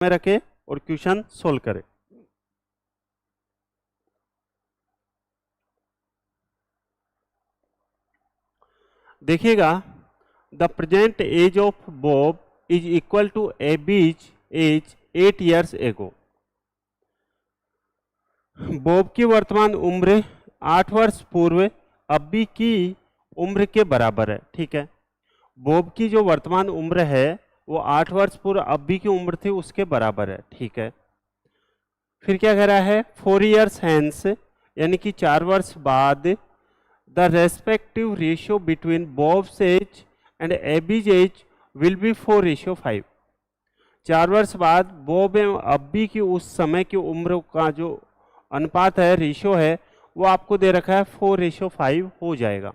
में रखे और क्वेश्चन सोल्व करें। देखिएगा, the present age of Bob is equal to Abby's age 8 years ago. Bob की वर्तमान उम्र 8 वर्ष पूर्व अब्बी की उम्र के बराबर है। ठीक है, बॉब की जो वर्तमान उम्र है वो 8 वर्ष पूर्व अब्बी की उम्र थी उसके बराबर है। ठीक है, फिर क्या कह रहा है, 4 years hence यानी कि 4 वर्ष बाद the respective ratio between Bob's age and Abby's age will be 4:5। 4 वर्ष बाद बॉब एवं अब्बी की उस समय की उम्र का जो अनुपात है, रेशियो है, वो आपको दे रखा है 4:5 हो जाएगा।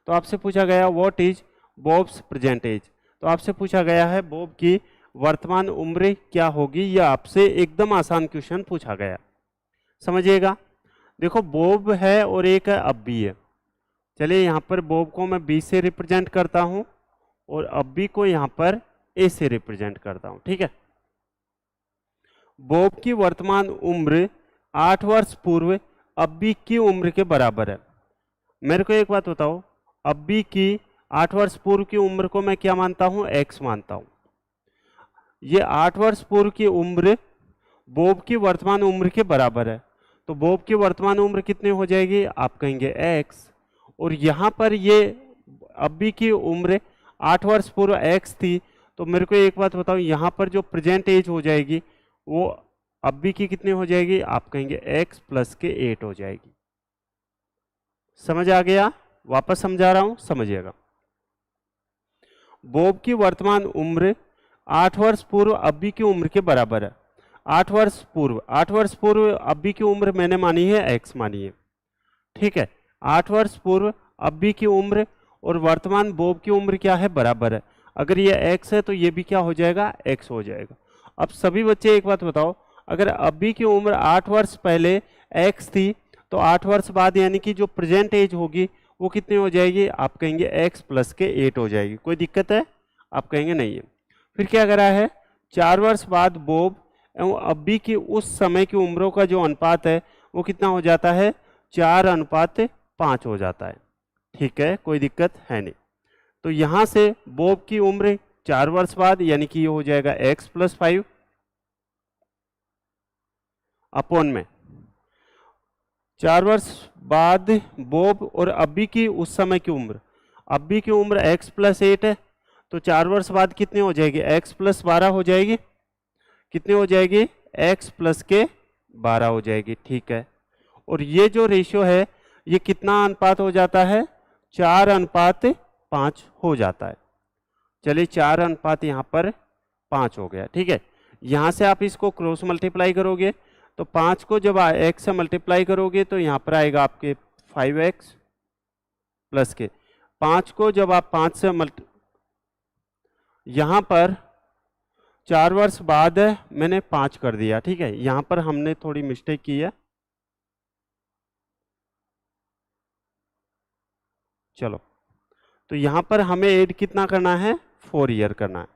तो आपसे पूछा गया what is Bob's present age, तो आपसे पूछा गया है बॉब की वर्तमान उम्र क्या होगी। यह आपसे एकदम आसान क्वेश्चन पूछा गया, समझिएगा। देखो, बॉब है और एक है अब्बी है। चलिए, यहाँ पर बॉब को मैं बी से रिप्रेजेंट करता हूँ और अब्बी को यहाँ पर ए से रिप्रेजेंट करता हूँ। ठीक है, बॉब की वर्तमान उम्र 8 वर्ष पूर्व अब्बी की उम्र के बराबर है। मेरे को एक बात बताओ, अब्बी की 8 वर्ष पूर्व की उम्र को मैं क्या मानता हूँ, एक्स मानता हूँ। ये 8 वर्ष पूर्व की उम्र बॉब की वर्तमान उम्र के बराबर है, तो बॉब की वर्तमान उम्र कितनी हो जाएगी, आप कहेंगे एक्स। और यहाँ पर ये अब्बी की उम्र 8 वर्ष पूर्व एक्स थी, तो मेरे को एक बात बताओ, यहाँ पर जो प्रेजेंट एज हो जाएगी वो अब्बी की कितनी हो जाएगी, आप कहेंगे एक्स प्लस के 8 हो जाएगी। समझ आ गया? वापस समझा रहा हूं, समझिएगा। बॉब की वर्तमान उम्र 8 वर्ष पूर्व अब्बी की उम्र के बराबर है। 8 वर्ष पूर्व अब्बी की उम्र मैंने मानी है, एक्स मानी है। ठीक है, 8 वर्ष पूर्व अब्बी की उम्र और वर्तमान बॉब की उम्र क्या है, बराबर है। अगर ये एक्स है तो ये भी क्या हो जाएगा, एक्स हो जाएगा। अब सभी बच्चे एक बात बताओ, अगर अब्बी की उम्र 8 वर्ष पहले एक्स थी, तो 8 वर्ष बाद यानी कि जो प्रेजेंट एज होगी वो कितनी हो जाएगी, आप कहेंगे एक्स प्लस के 8 हो जाएगी। कोई दिक्कत है, आप कहेंगे नहीं है। फिर क्या करा है, 4 वर्ष बाद बॉब एवं अब्बी की उस समय की उम्रों का जो अनुपात है वो कितना हो जाता है, 4:5 हो जाता है। ठीक है, कोई दिक्कत है नहीं। तो यहां से बॉब की उम्र 4 वर्ष बाद यानी कि ये हो जाएगा एक्स प्लस 5 अपॉन में 4 वर्ष बाद बॉब और अब्बी की उस समय की उम्र, अब्बी की उम्र एक्स प्लस 8 है, तो 4 वर्ष बाद कितनी हो जाएगी, एक्स प्लस 12 हो जाएगी। कितनी हो जाएगी, एक्स प्लस के 12 हो जाएगी। ठीक है, और ये जो रेशियो है ये कितना अनुपात हो जाता है, 4:5 हो जाता है। चलिए, 4:5 यहाँ पर 5 हो गया। ठीक है, यहाँ से आप इसको क्रॉस मल्टीप्लाई करोगे तो 5 को जब x से मल्टीप्लाई करोगे तो यहाँ पर आएगा आपके 5x प्लस के 5 को जब आप 5 से यहाँ पर 4 वर्ष बाद है, मैंने 5 कर दिया। ठीक है, यहाँ पर हमने थोड़ी मिस्टेक की है। चलो, तो यहाँ पर हमें ऐड कितना करना है, 4 ईयर करना है।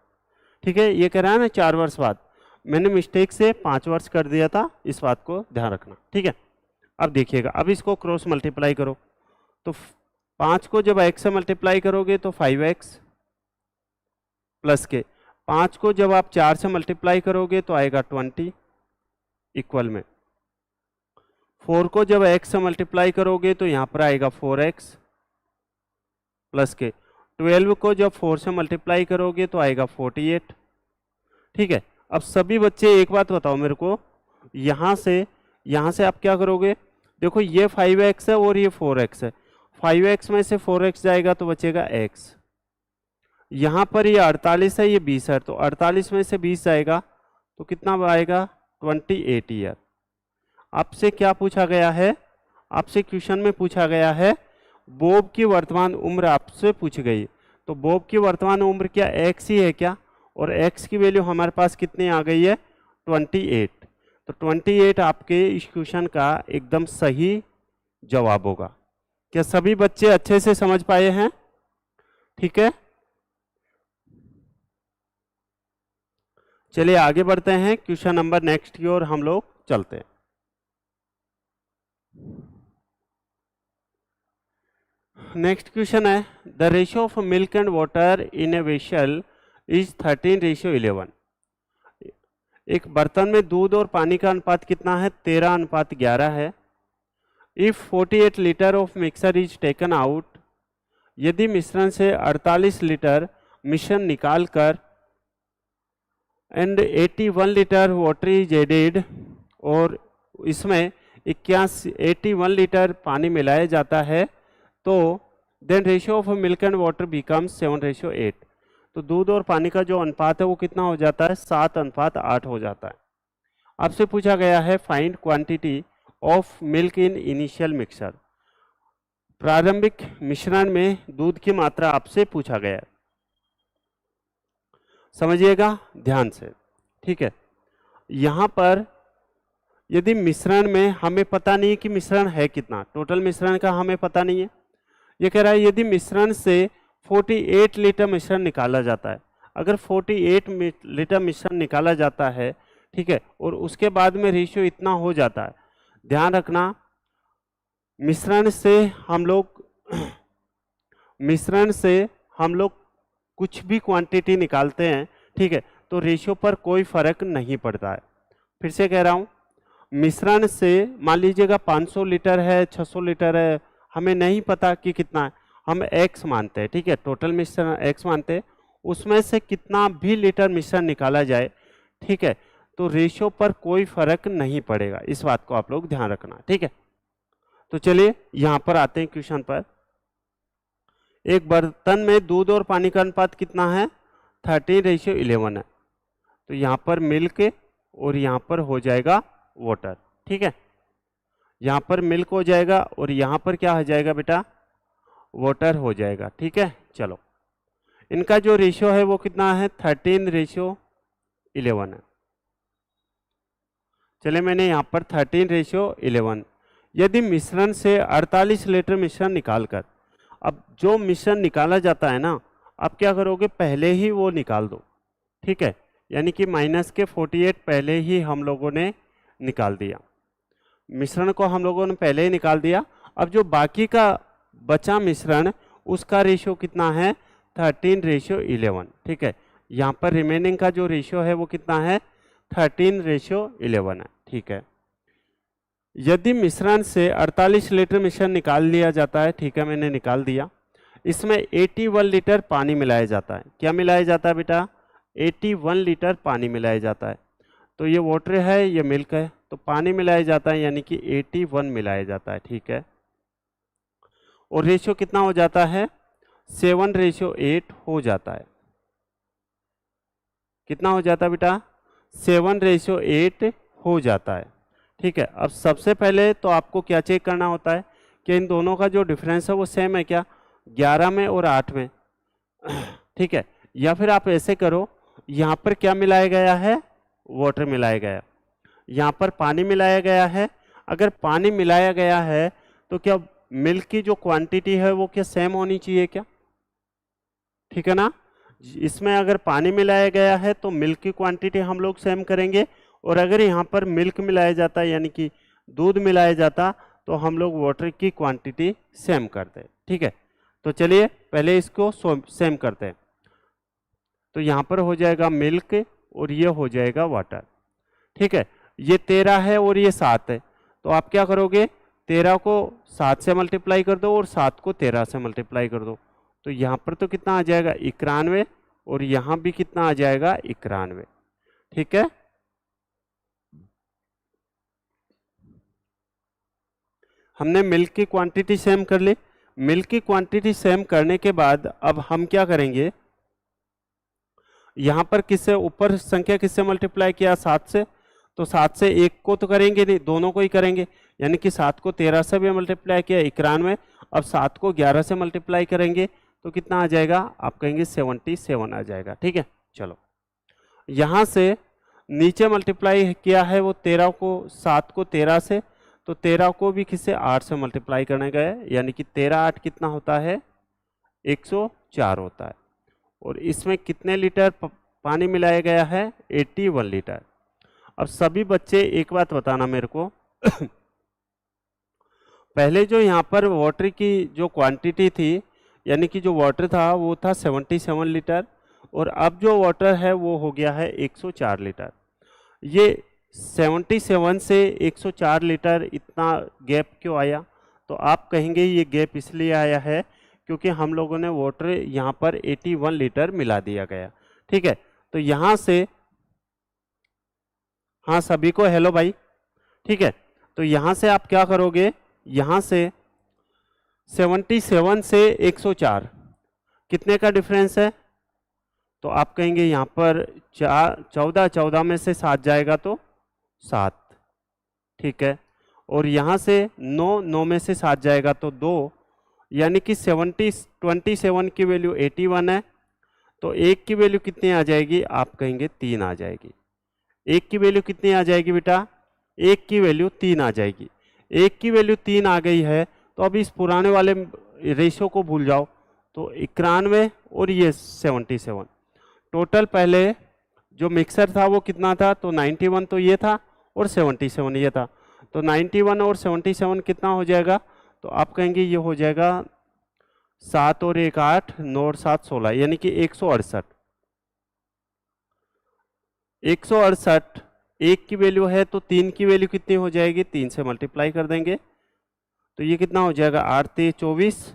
ठीक है, ये कह रहा है ना 4 वर्ष बाद, मैंने मिस्टेक से 5 वर्ष कर दिया था, इस बात को ध्यान रखना। ठीक है, अब देखिएगा, अब इसको क्रॉस मल्टीप्लाई करो तो 5 को जब x से मल्टीप्लाई करोगे तो 5x प्लस के 5 को जब आप 4 से मल्टीप्लाई करोगे तो आएगा 20 इक्वल में 4 को जब x से मल्टीप्लाई करोगे तो यहाँ पर आएगा 4x प्लस के 12 को जब 4 से मल्टीप्लाई करोगे तो आएगा 48। ठीक है, अब सभी बच्चे एक बात बताओ मेरे को, यहाँ से आप क्या करोगे, देखो ये 5x है और ये 4x है, 5x में से 4x जाएगा तो बचेगा x। यहाँ पर ये 48 है, ये 20 है, तो 48 में से 20 जाएगा तो कितना आएगा, 28 ईयर। आपसे क्या पूछा गया है, आपसे क्वेश्चन में पूछा गया है बॉब की वर्तमान उम्र आपसे पूछ गई, तो बॉब की वर्तमान उम्र क्या x ही है क्या, और x की वैल्यू हमारे पास कितनी आ गई है, 28। तो 28 आपके इस क्वेश्चन का एकदम सही जवाब होगा। क्या सभी बच्चे अच्छे से समझ पाए हैं? ठीक है, चलिए आगे बढ़ते हैं, क्वेश्चन नंबर नेक्स्ट की ओर हम लोग चलते हैं। नेक्स्ट क्वेश्चन है, the ratio of milk and water in a vessel is 13:11। एक बर्तन में दूध और पानी का अनुपात कितना है? 13:11 है। If 48 litre of mixture is taken out, यदि मिश्रण से 48 लीटर मिश्रण निकाल कर and 81 litre water is added, और इसमें 81 लीटर पानी मिलाया जाता है, तो then ratio of milk and water becomes 7:8। तो दूध और पानी का जो अनुपात है वो कितना हो जाता है? 7:8 हो जाता है। आपसे पूछा गया है find quantity of milk in initial mixer. प्रारंभिक मिश्रण में दूध की मात्रा आपसे पूछा गया है। समझिएगा ध्यान से, ठीक है। यहां पर यदि मिश्रण में हमें पता नहीं है कि मिश्रण है कितना, टोटल मिश्रण का हमें पता नहीं है। ये कह रहा है यदि मिश्रण से 48 लीटर मिश्रण निकाला जाता है, अगर 48 लीटर मिश्रण निकाला जाता है, ठीक है, और उसके बाद में रेशियो इतना हो जाता है, ध्यान रखना मिश्रण से हम लोग कुछ भी क्वांटिटी निकालते हैं, ठीक है, तो रेशियो पर कोई फर्क नहीं पड़ता है। फिर से कह रहा हूं, मिश्रण से मान लीजिएगा 500 लीटर है, 600 लीटर है, हमें नहीं पता कि कितना है, हम x मानते हैं, ठीक है, टोटल मिश्रण x मानते हैं, उसमें से कितना भी लीटर मिश्रण निकाला जाए, ठीक है, तो रेशियो पर कोई फर्क नहीं पड़ेगा। इस बात को आप लोग ध्यान रखना, ठीक है। तो चलिए यहां पर आते हैं क्वेश्चन पर। एक बर्तन में दूध और पानी का अनुपात कितना है? 13:11 है। तो यहां पर मिल्क और यहां पर हो जाएगा वाटर, ठीक है। यहां पर मिल्क हो जाएगा और यहां पर क्या हो जाएगा बेटा? वाटर हो जाएगा, ठीक है। चलो इनका जो रेशियो है वो कितना है? 13:11 है। चले मैंने यहां पर 13:11। यदि मिश्रण से 48 लीटर मिश्रण निकालकर, अब जो मिश्रण निकाला जाता है ना, आप क्या करोगे? पहले ही वो निकाल दो, ठीक है, यानी कि माइनस के 48 पहले ही हम लोगों ने निकाल दिया, मिश्रण को हम लोगों ने पहले ही निकाल दिया। अब जो बाकी का बचा मिश्रण, उसका रेशियो कितना है? 13:11, ठीक है। यहाँ पर रिमेनिंग का जो रेशियो है वो कितना है? 13:11 है, ठीक है। यदि मिश्रण से 48 लीटर मिश्रण निकाल लिया जाता है, ठीक है, मैंने निकाल दिया, इसमें 81 लीटर पानी मिलाया जाता है। क्या मिलाया जाता है बेटा? 81 लीटर पानी मिलाया जाता है। तो ये वाटर है, ये मिल्क है, तो पानी मिलाया जाता है, यानी कि 81 मिलाया जाता है, ठीक है। और रेशियो कितना हो जाता है? 7:8 हो जाता है। कितना हो जाता है बेटा? 7:8 हो जाता है, ठीक है। अब सबसे पहले तो आपको क्या चेक करना होता है कि इन दोनों का जो डिफरेंस है वो सेम है क्या? 11 में और 8 में, ठीक है। या फिर आप ऐसे करो, यहाँ पर क्या मिलाया गया है? वाटर मिलाया गया, यहाँ पर पानी मिलाया गया है। अगर पानी मिलाया गया है तो क्या मिल्क की जो क्वांटिटी है वो क्या सेम होनी चाहिए क्या? ठीक है ना। इसमें अगर पानी मिलाया गया है तो मिल्क की क्वांटिटी हम लोग सेम करेंगे, और अगर यहाँ पर मिल्क मिलाया जाता है यानी कि दूध मिलाया जाता, तो हम लोग वाटर की क्वांटिटी सेम करते हैं, ठीक है। तो चलिए पहले इसको सेम करते हैं। तो यहाँ पर हो जाएगा मिल्क और ये हो जाएगा वाटर, ठीक है। ये 13 है और ये 7 है, तो आप क्या करोगे? 13 को 7 से मल्टीप्लाई कर दो और 7 को 13 से मल्टीप्लाई कर दो। तो यहाँ पर तो कितना आ जाएगा? 91, और यहाँ भी कितना आ जाएगा? 91, ठीक है। हमने मिल्क की क्वांटिटी सेम कर ली। मिल्क की क्वांटिटी सेम करने के बाद अब हम क्या करेंगे? यहाँ पर किससे ऊपर संख्या किससे मल्टीप्लाई किया? 7 से, तो 7 से 1 को तो करेंगे नहीं, दोनों को ही करेंगे, यानी कि 7 को 13 से भी मल्टीप्लाई किया 91। अब 7 को 11 से मल्टीप्लाई करेंगे तो कितना आ जाएगा? आप कहेंगे 77 आ जाएगा, ठीक है। चलो यहाँ से नीचे मल्टीप्लाई किया है वो 13 को, 7 को 13 से, तो 13 को भी किससे? 8 से मल्टीप्लाई करने गए, यानी कि 13 8 कितना होता है? 104 होता है। और इसमें कितने लीटर पानी मिलाया गया है 81 लीटर। अब सभी बच्चे एक बात बताना मेरे को पहले जो यहाँ पर वाटर की जो क्वांटिटी थी, यानी कि जो वाटर था वो था 77 लीटर, और अब जो वाटर है वो हो गया है 104 लीटर। ये 77 से 104 लीटर इतना गैप क्यों आया? तो आप कहेंगे ये गैप इसलिए आया है क्योंकि हम लोगों ने वाटर यहाँ पर 81 लीटर मिला दिया गया। ठीक है, तो यहाँ से, हाँ सभी को हेलो भाई। ठीक है, तो यहाँ से आप क्या करोगे, यहाँ से 77 से 104 कितने का डिफरेंस है? तो आप कहेंगे यहाँ पर 14 में से 7 जाएगा तो 7। ठीक है, और यहाँ से 9 में से 7 जाएगा तो 2, यानी कि 27 की वैल्यू 81 है, तो 1 की वैल्यू कितनी आ जाएगी? आप कहेंगे 3 आ जाएगी। 1 की वैल्यू कितनी आ जाएगी बेटा? 1 की वैल्यू 3 आ जाएगी। 1 की वैल्यू 3 आ गई है, तो अब इस पुराने वाले रेशियो को भूल जाओ, तो 91 और ये 77। टोटल पहले जो मिक्सर था वो कितना था? तो 91 तो ये था और 77 ये था, तो 91 और 77 कितना हो जाएगा? तो आप कहेंगे ये हो जाएगा 7 और 1 8, 9 और 7 16, यानी कि 168। 168 1 की वैल्यू है, तो 3 की वैल्यू कितनी हो जाएगी? 3 से मल्टीप्लाई कर देंगे, तो ये कितना हो जाएगा? 8 3 24,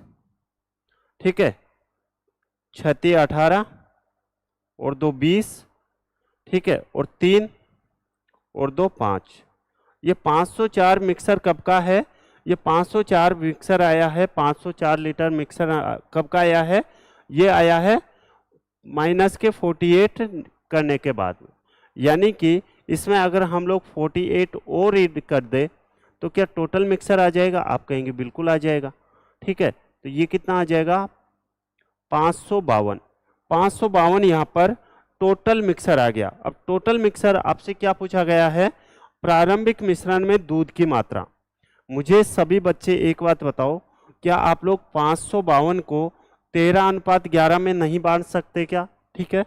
ठीक है, 6 3 18 और 2 20, ठीक है, और 3 और 2 5। ये 504 मिक्सर कब का है? ये 504 मिक्सर आया है, 504 लीटर मिक्सर कब का आया है? ये आया है माइनस के 48 करने के बाद में, यानी कि इसमें अगर हम लोग 48 और ऐड कर दे तो क्या टोटल मिक्सर आ जाएगा? आप कहेंगे बिल्कुल आ जाएगा। ठीक है, तो ये कितना आ जाएगा? 552। 552 यहाँ पर टोटल मिक्सर आ गया। अब टोटल मिक्सर आपसे क्या पूछा गया है? प्रारंभिक मिश्रण में दूध की मात्रा। मुझे सभी बच्चे एक बात बताओ, क्या आप लोग 552 को 13:11 में नहीं बांट सकते क्या? ठीक है,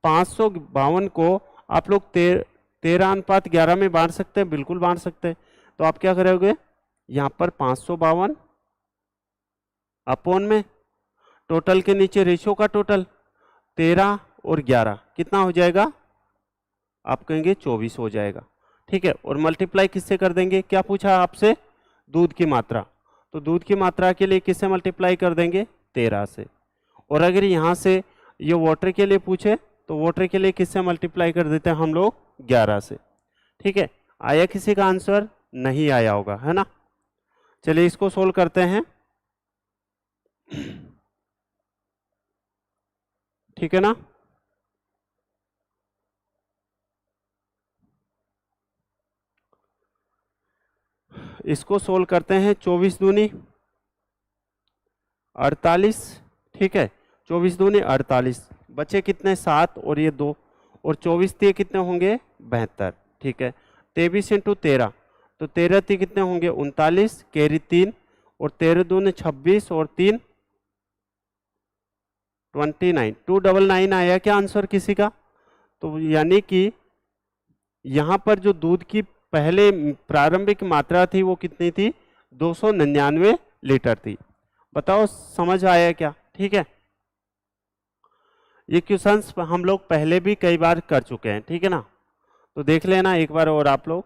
552 को आप लोग 13:11 में बांट सकते हैं, बिल्कुल बांट सकते हैं। तो आप क्या करोगे, यहाँ पर 552 अपॉन में टोटल के नीचे रेशियो का टोटल 13 और 11 कितना हो जाएगा? आप कहेंगे 24 हो जाएगा। ठीक है, और मल्टीप्लाई किससे कर देंगे? क्या पूछा आपसे? दूध की मात्रा, तो दूध की मात्रा के लिए किससे मल्टीप्लाई कर देंगे? 13 से। और अगर यहाँ से ये वाटर के लिए पूछे तो वाटर के लिए किससे मल्टीप्लाई कर देते हैं हम लोग? 11 से। ठीक है, आया किसी का आंसर? नहीं आया होगा, है ना। चलिए इसको सोल्व करते हैं। ठीक है ना, इसको सोल्व करते हैं। 24 दूनी 48, ठीक है, 24 दूनी 48, बचे कितने? 7 और ये 2, और 24 ते कितने होंगे? 72। ठीक है, 23 इंटू 13, तो 13 ते कितने होंगे? 39, कैरी 3, और 13 दूनी 26 और 3 29। 299 आया क्या आंसर किसी का? तो यानी कि यहाँ पर जो दूध की पहले प्रारंभिक मात्रा थी वो कितनी थी? 299 लीटर थी। बताओ समझ आया क्या? ठीक है, ये क्वेश्चंस हम लोग पहले भी कई बार कर चुके हैं, ठीक है ना, तो देख लेना एक बार और आप लोग।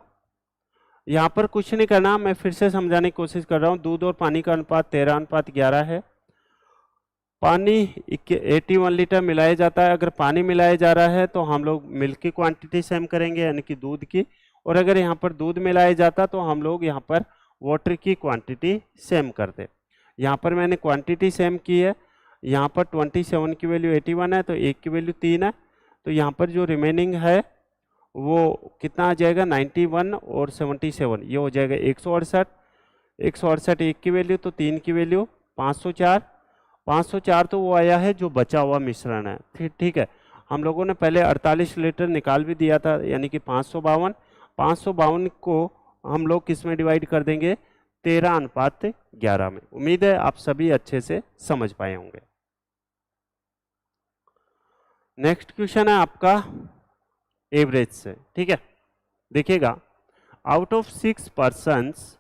यहाँ पर कुछ नहीं करना, मैं फिर से समझाने की कोशिश कर रहा हूँ। दूध और पानी का अनुपात 13:11 है। पानी 81 लीटर मिलाया जाता है। अगर पानी मिलाया जा रहा है तो हम लोग मिल्क की क्वांटिटी सेम करेंगे, यानी कि दूध की, और अगर यहाँ पर दूध मिलाया जाता तो हम लोग यहाँ पर वाटर की क्वांटिटी सेम करते। यहाँ पर मैंने क्वांटिटी सेम की है। यहाँ पर 27 की वैल्यू 81 है, तो 1 की वैल्यू 3 है, तो यहाँ पर जो रिमेनिंग है वो कितना आ जाएगा? 91 और 77, ये हो जाएगा 168। 168 1 की वैल्यू, तो 3 की वैल्यू 504। 504 तो वो आया है जो बचा हुआ मिश्रण है। फिर ठीक है, हम लोगों ने पहले 48 लीटर निकाल भी दिया था, यानी कि 552। 552 को हम लोग किस में डिवाइड कर देंगे? 13:11 में। उम्मीद है आप सभी अच्छे से समझ पाए होंगे। नेक्स्ट क्वेश्चन है आपका एवरेज से, ठीक है। देखिएगा, आउट ऑफ 6 पर्सन्स,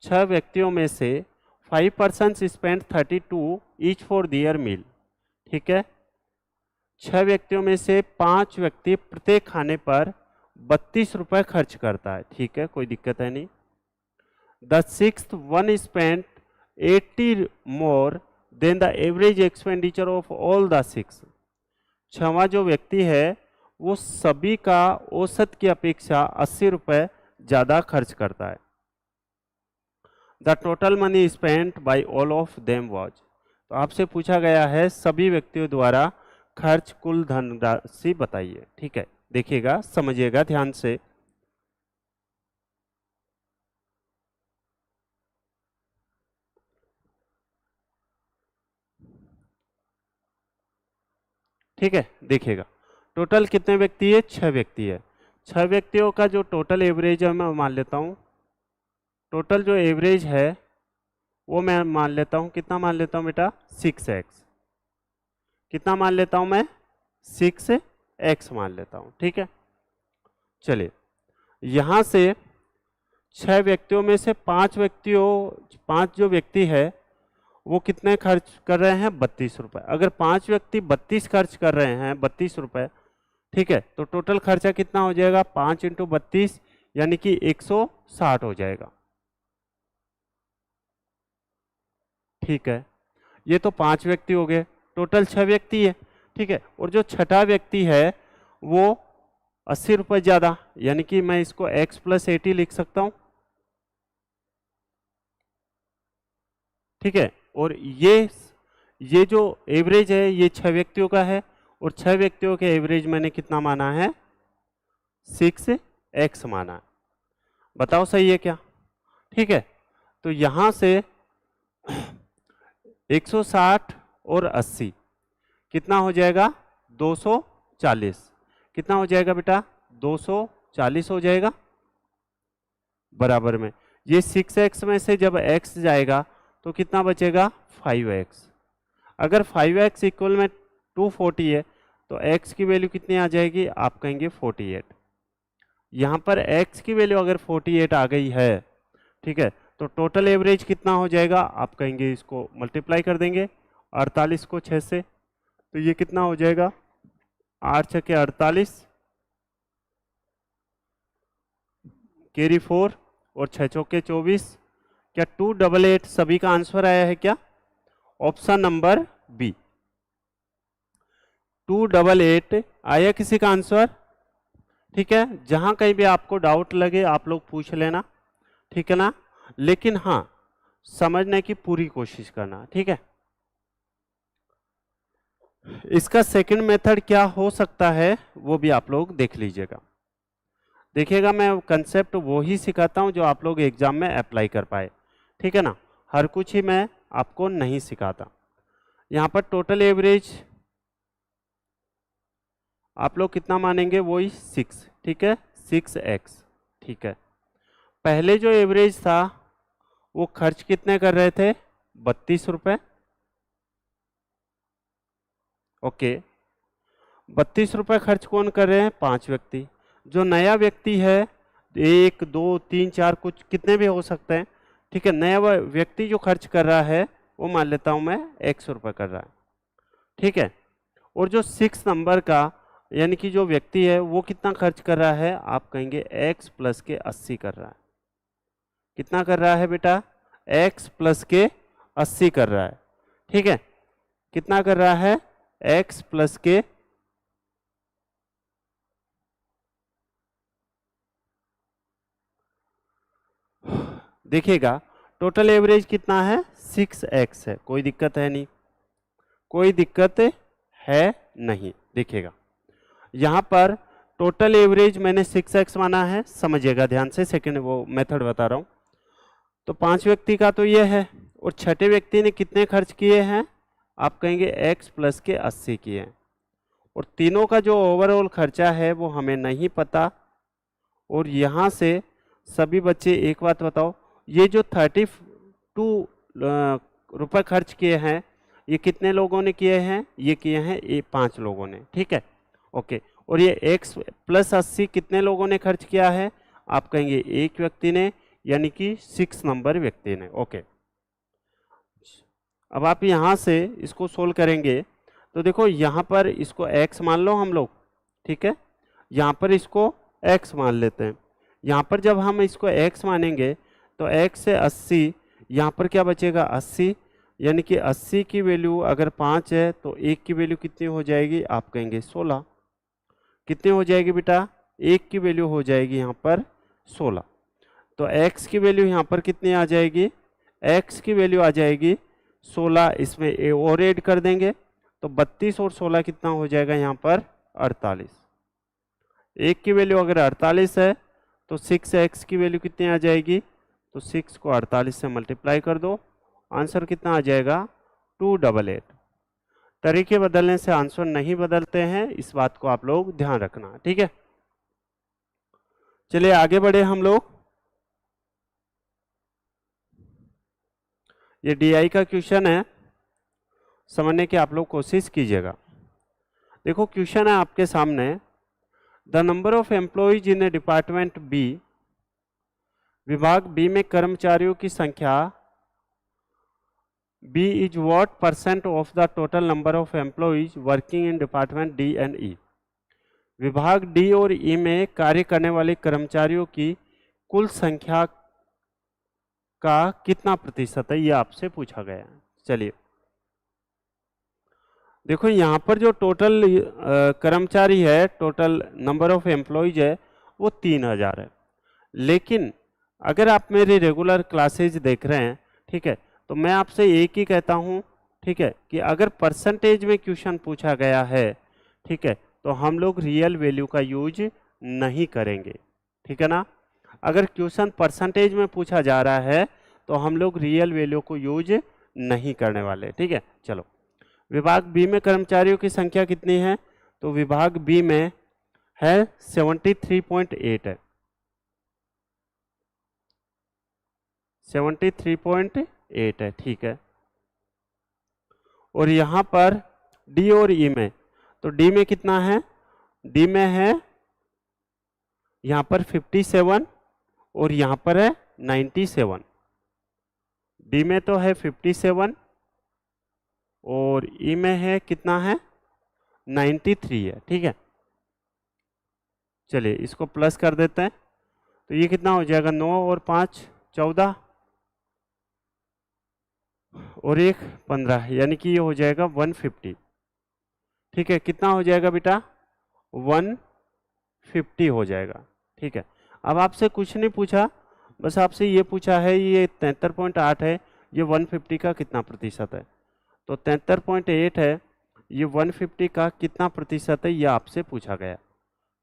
6 व्यक्तियों में से 5 persons spend 32 each for their meal, ठीक है। 6 व्यक्तियों में से 5 व्यक्ति प्रत्येक खाने पर 32 रुपए खर्च करता है, ठीक है, कोई दिक्कत है नहीं। The sixth one spend 80 more than the average expenditure of all the 6। 6वां जो व्यक्ति है वो सभी का औसत की अपेक्षा 80 रुपए ज़्यादा खर्च करता है। The total money spent by all of them was, तो आपसे पूछा गया है सभी व्यक्तियों द्वारा खर्च कुल धनराशि बताइए, ठीक है। देखिएगा, समझिएगा ध्यान से। ठीक है, देखिएगा, टोटल कितने व्यक्ति है? 6 व्यक्ति है। 6 व्यक्तियों का जो टोटल एवरेज है मैं मान लेता हूँ, टोटल जो एवरेज है वो मैं मान लेता हूँ, कितना मान लेता हूँ बेटा? 6x। कितना मान लेता हूँ मैं? 6x मान लेता हूँ, ठीक है। चलिए, यहाँ से 6 व्यक्तियों में से 5 जो व्यक्ति है वो कितने खर्च कर रहे हैं? 32 रुपए। अगर 5 व्यक्ति 32 खर्च कर रहे हैं, 32 रुपए, ठीक है, तो टोटल खर्चा कितना हो जाएगा? 5 × 32 यानी कि 160 हो जाएगा, ठीक है। ये तो 5 व्यक्ति हो गए, टोटल 6 व्यक्ति है, ठीक है। और जो छठा व्यक्ति है वो 80 रुपए ज़्यादा, यानी कि मैं इसको x + 80 लिख सकता हूँ, ठीक है। और ये जो एवरेज है ये 6 व्यक्तियों का है, और 6 व्यक्तियों के एवरेज मैंने कितना माना है? 6x माना है। बताओ सही है क्या? ठीक है, तो यहाँ से 160 और 80 कितना हो जाएगा? 240। कितना हो जाएगा बेटा? 240 हो जाएगा। बराबर में ये 6x में से जब x जाएगा तो कितना बचेगा? 5x। अगर 5x इक्वल में 240 है तो x की वैल्यू कितनी आ जाएगी? आप कहेंगे 48। यहाँ पर x की वैल्यू अगर 48 आ गई है, ठीक है, तो टोटल एवरेज कितना हो जाएगा? आप कहेंगे इसको मल्टीप्लाई कर देंगे 48 को 6 से, तो ये कितना हो जाएगा? 8 × 48 कैरी 4 और 6 × 24। क्या 288 सभी का आंसर आया है क्या? ऑप्शन नंबर बी 288 आया किसी का आंसर? ठीक है, जहां कहीं भी आपको डाउट लगे आप लोग पूछ लेना, ठीक है ना, लेकिन हाँ समझने की पूरी कोशिश करना, ठीक है। इसका सेकंड मेथड क्या हो सकता है वो भी आप लोग देख लीजिएगा। देखिएगा, मैं कंसेप्ट वो ही सिखाता हूं जो आप लोग एग्जाम में अप्लाई कर पाए, ठीक है ना, हर कुछ ही मैं आपको नहीं सिखाता। यहाँ पर टोटल एवरेज आप लोग कितना मानेंगे? वही 6, ठीक है, 6x, ठीक है। पहले जो एवरेज था वो खर्च कितने कर रहे थे? 32 रुपए, ओके। 32 रुपए खर्च कौन कर रहे हैं? 5 व्यक्ति। जो नया व्यक्ति है 1 2 3 4 कुछ कितने भी हो सकते हैं, ठीक है, नया व्यक्ति जो खर्च कर रहा है वो मान लेता हूं मैं 100 रुपए कर रहा है, ठीक है। और जो 6 नंबर का यानी कि जो व्यक्ति है वो कितना खर्च कर रहा है? आप कहेंगे x + के 80 कर रहा है। कितना कर रहा है बेटा? x + के 80 कर रहा है, ठीक है। कितना कर रहा है? x + के देखिएगा टोटल एवरेज कितना है? 6x है, कोई दिक्कत है नहीं, कोई दिक्कत है नहीं। देखिएगा यहाँ पर टोटल एवरेज मैंने 6x माना है, समझिएगा ध्यान से, सेकंड वो मेथड बता रहा हूँ। तो 5 व्यक्ति का तो ये है, और छठे व्यक्ति ने कितने खर्च किए हैं? आप कहेंगे x + के 80 किए हैं, और तीनों का जो ओवरऑल खर्चा है वो हमें नहीं पता। और यहाँ से सभी बच्चे एक बात बताओ, ये जो 32 रुपये खर्च किए हैं ये कितने लोगों ने किए हैं, ये किए हैं ये 5 लोगों ने, ठीक है, ओके। और ये x प्लस 80 कितने लोगों ने खर्च किया है, आप कहेंगे एक व्यक्ति ने, यानी कि 6 नंबर व्यक्ति ने, ओके। अब आप यहाँ से इसको सोल्व करेंगे तो देखो यहाँ पर इसको x मान लो हम लोग, ठीक है, यहाँ पर इसको x मान लेते हैं। यहाँ पर जब हम इसको x मानेंगे तो x से 80, यहाँ पर क्या बचेगा 80, यानी कि 80 की वैल्यू अगर 5 है तो 1 की वैल्यू कितनी हो जाएगी, आप कहेंगे 16। कितनी हो जाएगी बेटा, 1 की वैल्यू हो जाएगी यहाँ पर 16। तो x की वैल्यू यहाँ पर कितनी आ जाएगी, x की वैल्यू आ जाएगी 16, इसमें a और ऐड कर देंगे तो 32 और 16 कितना हो जाएगा यहाँ पर 48। 1 की वैल्यू अगर 48 है तो 6x की वैल्यू कितनी आ जाएगी, तो 6 को 48 से मल्टीप्लाई कर दो, आंसर कितना आ जाएगा 288। तरीके बदलने से आंसर नहीं बदलते हैं, इस बात को आप लोग ध्यान रखना, ठीक है। चलिए आगे बढ़े हम लोग। ये DI का क्वेश्चन है, समझने की आप लोग कोशिश कीजिएगा। देखो क्वेश्चन है आपके सामने, the number of employees in a department B, विभाग बी में कर्मचारियों की संख्या B is what % of the total number of employees working in department D and E। विभाग डी और ई में कार्य करने वाले कर्मचारियों की कुल संख्या का कितना प्रतिशत है, ये आपसे पूछा गया है। चलिए देखो यहाँ पर जो टोटल कर्मचारी है, टोटल नंबर ऑफ एम्प्लॉइज है वो 3000 है। लेकिन अगर आप मेरी रेगुलर क्लासेज देख रहे हैं, ठीक है, तो मैं आपसे एक ही कहता हूँ, ठीक है, कि अगर परसेंटेज में क्वेश्चन पूछा गया है, ठीक है, तो हम लोग रियल वैल्यू का यूज नहीं करेंगे, ठीक है ना। अगर क्वेश्चन परसेंटेज में पूछा जा रहा है तो हम लोग रियल वैल्यू को यूज नहीं करने वाले, ठीक है। चलो विभाग बी में कर्मचारियों की संख्या कितनी है, तो विभाग बी में है 73.8 है, 73.8 है, ठीक है। और यहाँ पर डी और ई में, तो डी में कितना है, डी में है यहाँ पर 57 और यहाँ पर है 97। डी में तो है 57 और ई में है कितना है 93 है, ठीक है। चलिए इसको प्लस कर देते हैं तो ये कितना हो जाएगा 9 और 5 14 और 1 15, यानी कि ये हो जाएगा 150, ठीक है। कितना हो जाएगा बेटा 150 हो जाएगा, ठीक है। अब आपसे कुछ नहीं पूछा, बस आपसे ये पूछा है ये 73.8 है, ये 150 का कितना प्रतिशत है, तो 73.8 है, ये 150 का कितना प्रतिशत है ये आपसे पूछा गया,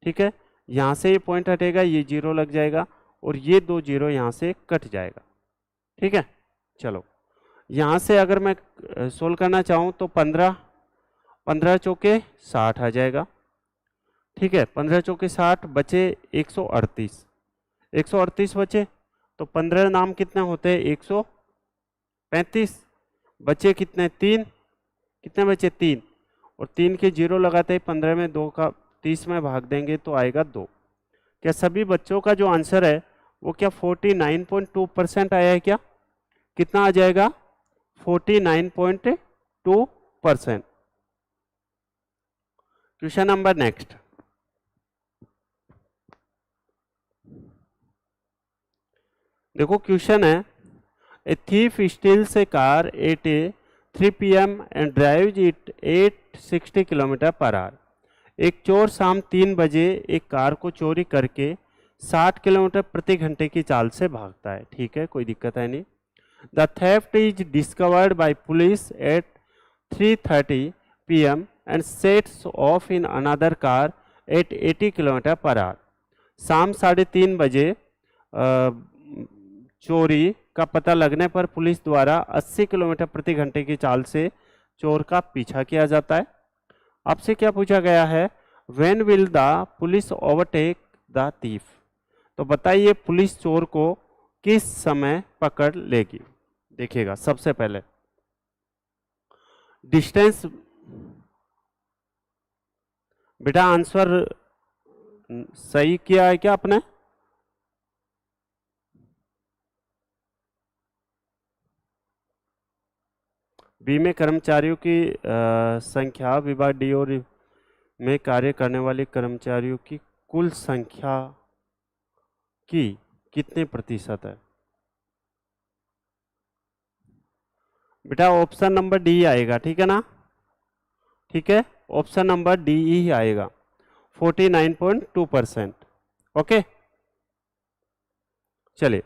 ठीक है। यहाँ से ये पॉइंट हटेगा, ये 0 लग जाएगा और ये 2 0 यहाँ से कट जाएगा, ठीक है। चलो यहाँ से अगर मैं सोल्व करना चाहूँ तो 15 चौके 60 आ जाएगा, ठीक है। 15 चौके 60 बचे 138 बचे, तो 15 नाम कितने होते हैं 135, बचे कितने 3, कितने बचे 3, और 3 के 0 लगाते ही 15 में 2 का 30 में भाग देंगे तो आएगा 2। क्या सभी बच्चों का जो आंसर है वो क्या 49.2% आया है, क्या कितना आ जाएगा 49.2%। क्वेश्चन नंबर नेक्स्ट, देखो क्वेश्चन है, a thief steals a car at 3 PM and drives it 860 kilometre per hour. एक चोर शाम 3 बजे एक कार को चोरी करके 60 किलोमीटर प्रति घंटे की चाल से भागता है, ठीक है, कोई दिक्कत है नहीं। The theft is discovered by police at 3:30 PM and sets off in another car at 80 kilometre per hour. शाम 3:30 बजे चोरी का पता लगने पर पुलिस द्वारा 80 किलोमीटर प्रति घंटे की चाल से चोर का पीछा किया जाता है। आपसे क्या पूछा गया है, when will the police overtake the thief, तो बताइए पुलिस चोर को किस समय पकड़ लेगी। देखिएगा सबसे पहले डिस्टेंस, बेटा आंसर सही किया है क्या आपने? बी में कर्मचारियों की संख्या विभाग डी और में कार्य करने वाले कर्मचारियों की कुल संख्या की कितने प्रतिशत है? बेटा ऑप्शन नंबर डी आएगा, ठीक है ना? ठीक है, ऑप्शन नंबर डी ही आएगा, 49.2%। ओके, चलिए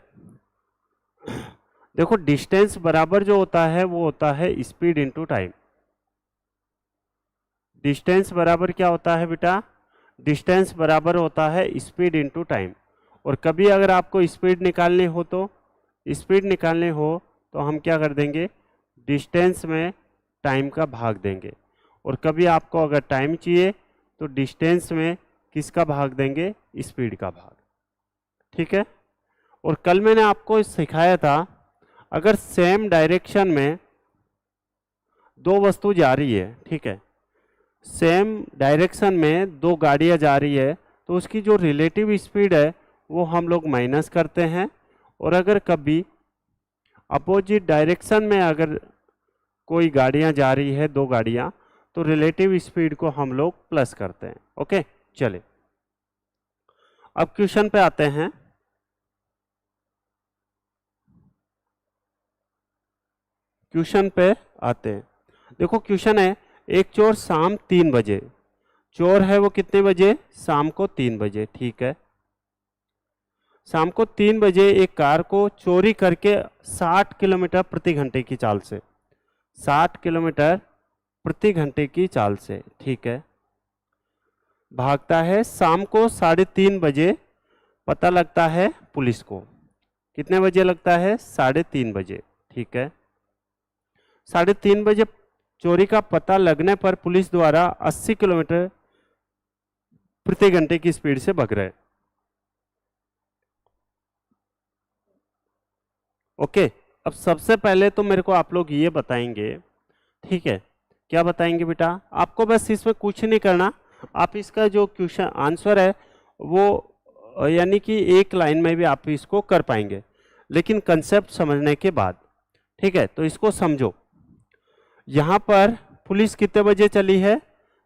देखो डिस्टेंस बराबर जो होता है वो होता है स्पीड इनटू टाइम। डिस्टेंस बराबर क्या होता है बेटा? डिस्टेंस बराबर होता है स्पीड इनटू टाइम। और कभी अगर आपको स्पीड निकालनी हो तो हम क्या कर देंगे? डिस्टेंस में टाइम का भाग देंगे। और कभी आपको अगर टाइम चाहिए तो डिस्टेंस में किसका भाग देंगे? स्पीड का भाग। ठीक है, और कल मैंने आपको सिखाया था अगर सेम डायरेक्शन में दो वस्तु जा रही है, ठीक है, सेम डायरेक्शन में दो गाड़ियां जा रही है तो उसकी जो रिलेटिव स्पीड है वो हम लोग माइनस करते हैं। और अगर कभी अपोजिट डायरेक्शन में अगर कोई गाड़ियां जा रही है, दो गाड़ियां, तो रिलेटिव स्पीड को हम लोग प्लस करते हैं। ओके, चले अब क्वेश्चन पे आते हैं। देखो क्वेश्चन है, एक चोर शाम 3 बजे, चोर है वो कितने बजे? शाम को 3 बजे, ठीक है। शाम को 3 बजे एक कार को चोरी करके 60 किलोमीटर प्रति घंटे की चाल से, 60 किलोमीटर प्रति घंटे की चाल से, ठीक है, भागता है। शाम को 3:30 बजे पता लगता है पुलिस को। कितने बजे लगता है? 3:30 बजे, ठीक है। 3:30 बजे चोरी का पता लगने पर पुलिस द्वारा 80 किलोमीटर प्रति घंटे की स्पीड से भाग रहे। ओके, अब सबसे पहले तो मेरे को आप लोग ये बताएंगे, ठीक है, क्या बताएंगे बेटा? आपको बस इसमें कुछ नहीं करना, आप इसका जो क्वेश्चन आंसर है वो यानी कि एक लाइन में भी आप इसको कर पाएंगे, लेकिन कंसेप्ट समझने के बाद, ठीक है। तो इसको समझो, यहाँ पर पुलिस कितने बजे चली है?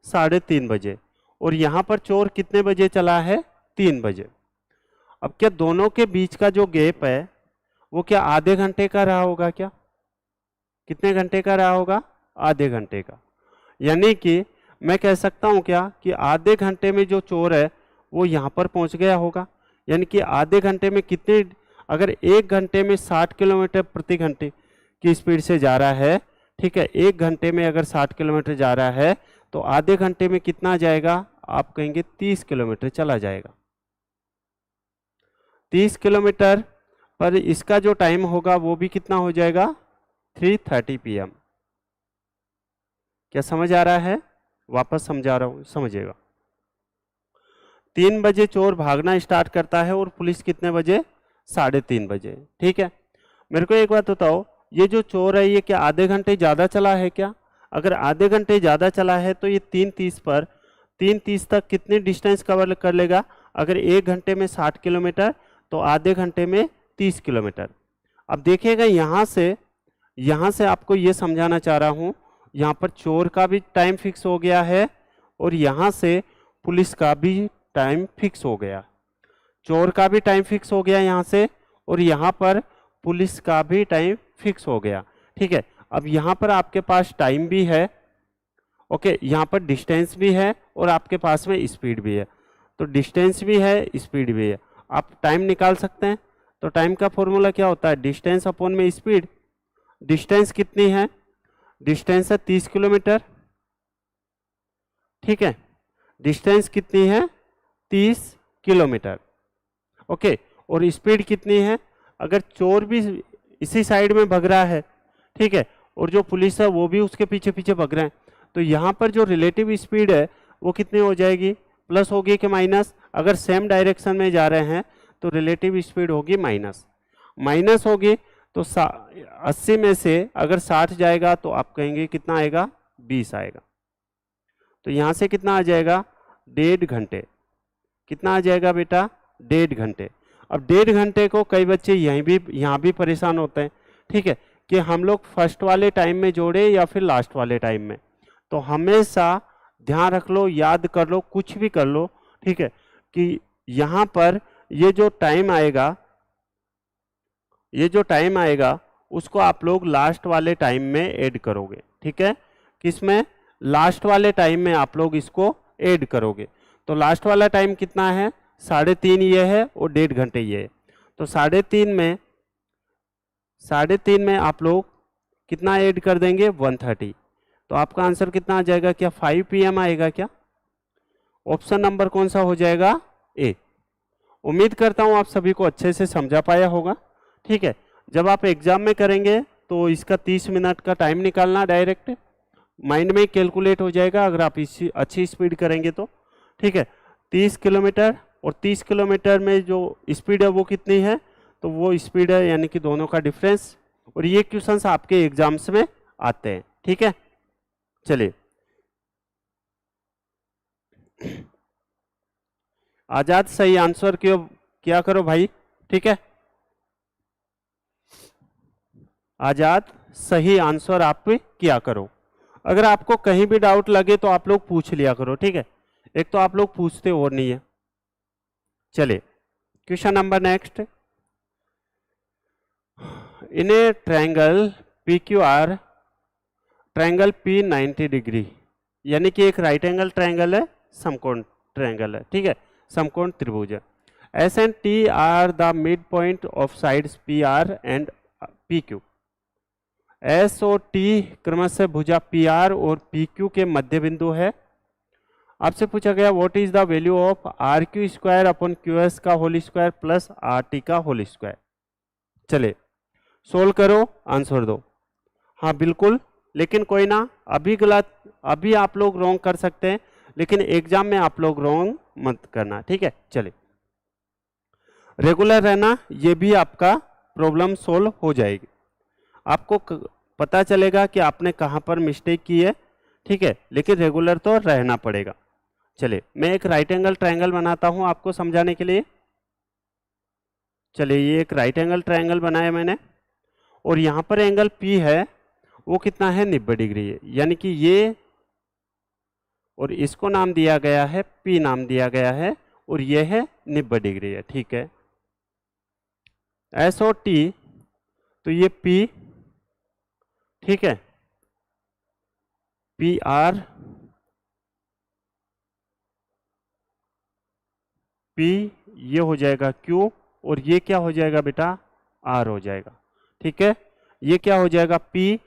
3:30 बजे, और यहाँ पर चोर कितने बजे चला है? 3 बजे। अब क्या दोनों के बीच का जो गैप है वो क्या आधे घंटे का रहा होगा? क्या कितने घंटे का रहा होगा? आधे घंटे का। यानी कि मैं कह सकता हूं क्या कि आधे घंटे में जो चोर है वो यहाँ पर पहुंच गया होगा। यानी कि आधे घंटे में कितने, अगर एक घंटे में 60 किलोमीटर प्रति घंटे की स्पीड से जा रहा है, ठीक है, एक घंटे में अगर 60 किलोमीटर जा रहा है तो आधे घंटे में कितना जाएगा? आप कहेंगे 30 किलोमीटर चला जाएगा। 30 किलोमीटर पर इसका जो टाइम होगा वो भी कितना हो जाएगा? 3:30 PM। क्या समझ आ रहा है? वापस समझा रहा हूं, समझिएगा। 3 बजे चोर भागना स्टार्ट करता है और पुलिस कितने बजे? 3:30 बजे, ठीक है। मेरे को एक बात बताओ, ये जो चोर है ये क्या आधे घंटे ज्यादा चला है क्या? अगर आधे घंटे ज्यादा चला है तो ये 3:30 तक कितनी डिस्टेंस कवर कर लेगा? अगर एक घंटे में 60 किलोमीटर तो आधे घंटे में 30 किलोमीटर। अब देखिएगा यहाँ से आपको ये समझाना चाह रहा हूँ, यहाँ पर चोर का भी टाइम फिक्स हो गया है और यहाँ से पुलिस का भी टाइम फिक्स हो गया। चोर का भी टाइम फिक्स हो गया यहाँ से, और यहाँ पर पुलिस का भी टाइम फिक्स हो गया, ठीक है। अब यहाँ पर आपके पास टाइम भी है, ओके, यहाँ पर डिस्टेंस भी है और आपके पास में स्पीड भी है। तो डिस्टेंस भी है, स्पीड भी है, आप टाइम निकाल सकते हैं। तो टाइम का फॉर्मूला क्या होता है? डिस्टेंस अपॉन में स्पीड। डिस्टेंस कितनी है? डिस्टेंस है 30 किलोमीटर, ठीक है। डिस्टेंस कितनी है? 30 किलोमीटर, ओके। और स्पीड कितनी है? अगर चोर भी इसी साइड में भाग रहा है, ठीक है, और जो पुलिस है वो भी उसके पीछे पीछे भाग रहे हैं, तो यहाँ पर जो रिलेटिव स्पीड है वो कितनी हो जाएगी? प्लस होगी कि माइनस? अगर सेम डायरेक्शन में जा रहे हैं तो रिलेटिव स्पीड होगी माइनस होगी। तो 80 में से अगर 60 जाएगा तो आप कहेंगे कितना आएगा? 20 आएगा। तो यहाँ से कितना आ जाएगा, 1.5 घंटे। कितना आ जाएगा बेटा, 1.5 घंटे। अब 1.5 घंटे को कई बच्चे यहाँ भी परेशान होते हैं, ठीक है, कि हम लोग फर्स्ट वाले टाइम में जोड़े या फिर लास्ट वाले टाइम में। तो हमेशा ध्यान रख लो, याद कर लो, कुछ भी कर लो, ठीक है, कि यहाँ पर ये जो टाइम आएगा उसको आप लोग लास्ट वाले टाइम में ऐड करोगे, ठीक है। किसमें, लास्ट वाले टाइम में आप लोग इसको ऐड करोगे। तो लास्ट वाला टाइम कितना है, 3.5 ये है और 1.5 घंटे ये है। तो 3.5 में आप लोग कितना ऐड कर देंगे, 1:30। तो आपका आंसर कितना आ जाएगा, क्या 5 PM आएगा क्या? ऑप्शन नंबर कौन सा हो जाएगा, ए। उम्मीद करता हूं आप सभी को अच्छे से समझा पाया होगा, ठीक है। जब आप एग्जाम में करेंगे तो इसका 30 मिनट का टाइम निकालना, डायरेक्ट माइंड में कैलकुलेट हो जाएगा अगर आप इसी अच्छी स्पीड करेंगे तो, ठीक है। 30 किलोमीटर और 30 किलोमीटर में जो स्पीड है वो कितनी है, तो वो स्पीड है यानी कि दोनों का डिफरेंस। और ये क्वेश्चंस आपके एग्जाम्स में आते हैं, ठीक है। चलिए आजाद सही आंसर क्या करो भाई, ठीक है। आजाद सही आंसर आप क्या करो। अगर आपको कहीं भी डाउट लगे तो आप लोग पूछ लिया करो, ठीक है। एक तो आप लोग पूछते और नहीं है। चलिए क्वेश्चन नंबर नेक्स्ट। इन ए triangle PQR, triangle P 90 degree, यानी कि एक राइट एंगल ट्रायंगल है, समकोण ट्रायंगल है, ठीक है, समकोण त्रिभुज है। S and T are the mid point of sides PR and PQ। S और T क्रमशः भुजा PR और PQ के मध्य बिंदु है। आपसे पूछा गया what is the value of RQ² upon QS का होल स्क्वायर प्लस RT का होल स्क्वायर। चले सोल्व करो, आंसर दो। हाँ बिल्कुल, लेकिन कोई ना, अभी गलत, अभी आप लोग रॉन्ग कर सकते हैं, लेकिन एग्जाम में आप लोग रॉन्ग मत करना, ठीक है। चलिए रेगुलर रहना, ये भी आपका प्रॉब्लम सोल्व हो जाएगी। आपको पता चलेगा कि आपने कहाँ पर मिस्टेक की है, ठीक है, लेकिन रेगुलर तो रहना पड़ेगा। चलिए मैं एक राइट एंगल ट्रायंगल बनाता हूं आपको समझाने के लिए। चलिए ये एक राइट एंगल ट्रायंगल बनाया मैंने, और यहाँ पर एंगल P है, वो कितना है, 90 डिग्री है, यानी कि ये, और इसको नाम दिया गया है P नाम दिया गया है, और ये है 90 डिग्री है, ठीक है। S और T, तो ये P, ठीक है, PR, P, ये हो जाएगा Q, और ये क्या हो जाएगा बेटा, R हो जाएगा, ठीक है। ये क्या हो जाएगा, P,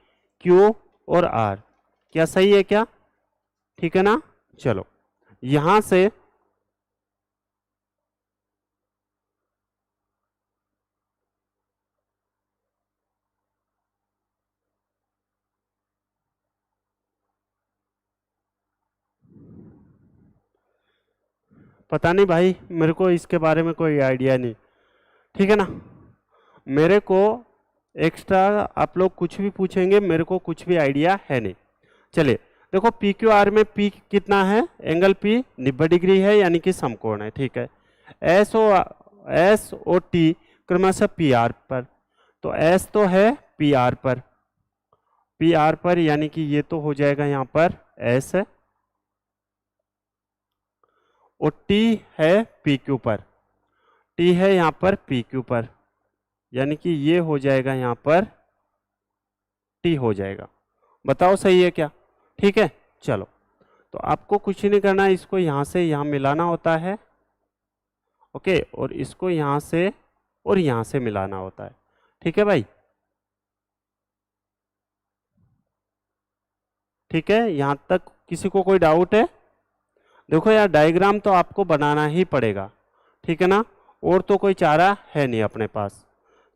Q और R। क्या सही है क्या, ठीक है ना। चलो यहां से पता नहीं भाई, मेरे को इसके बारे में कोई आइडिया नहीं, ठीक है ना। मेरे को एक्स्ट्रा आप लोग कुछ भी पूछेंगे, मेरे को कुछ भी आइडिया है नहीं। चलिए देखो PQR में P कितना है, एंगल P 90 डिग्री है, यानी कि समकोण है, ठीक है। S और T क्रमशः PR पर, तो S तो है PR पर, यानी कि ये तो हो जाएगा यहाँ पर S है, और T है PQ पर, T है यहाँ पर PQ पर, यानी कि ये हो जाएगा यहाँ पर T हो जाएगा। बताओ सही है क्या, ठीक है। चलो तो आपको कुछ नहीं करना, इसको यहाँ से यहाँ मिलाना होता है, ओके, और इसको यहाँ से और यहाँ से मिलाना होता है, ठीक है भाई, ठीक है। यहाँ तक किसी को कोई डाउट है? देखो यार डायग्राम तो आपको बनाना ही पड़ेगा, ठीक है ना, और तो कोई चारा है नहीं अपने पास।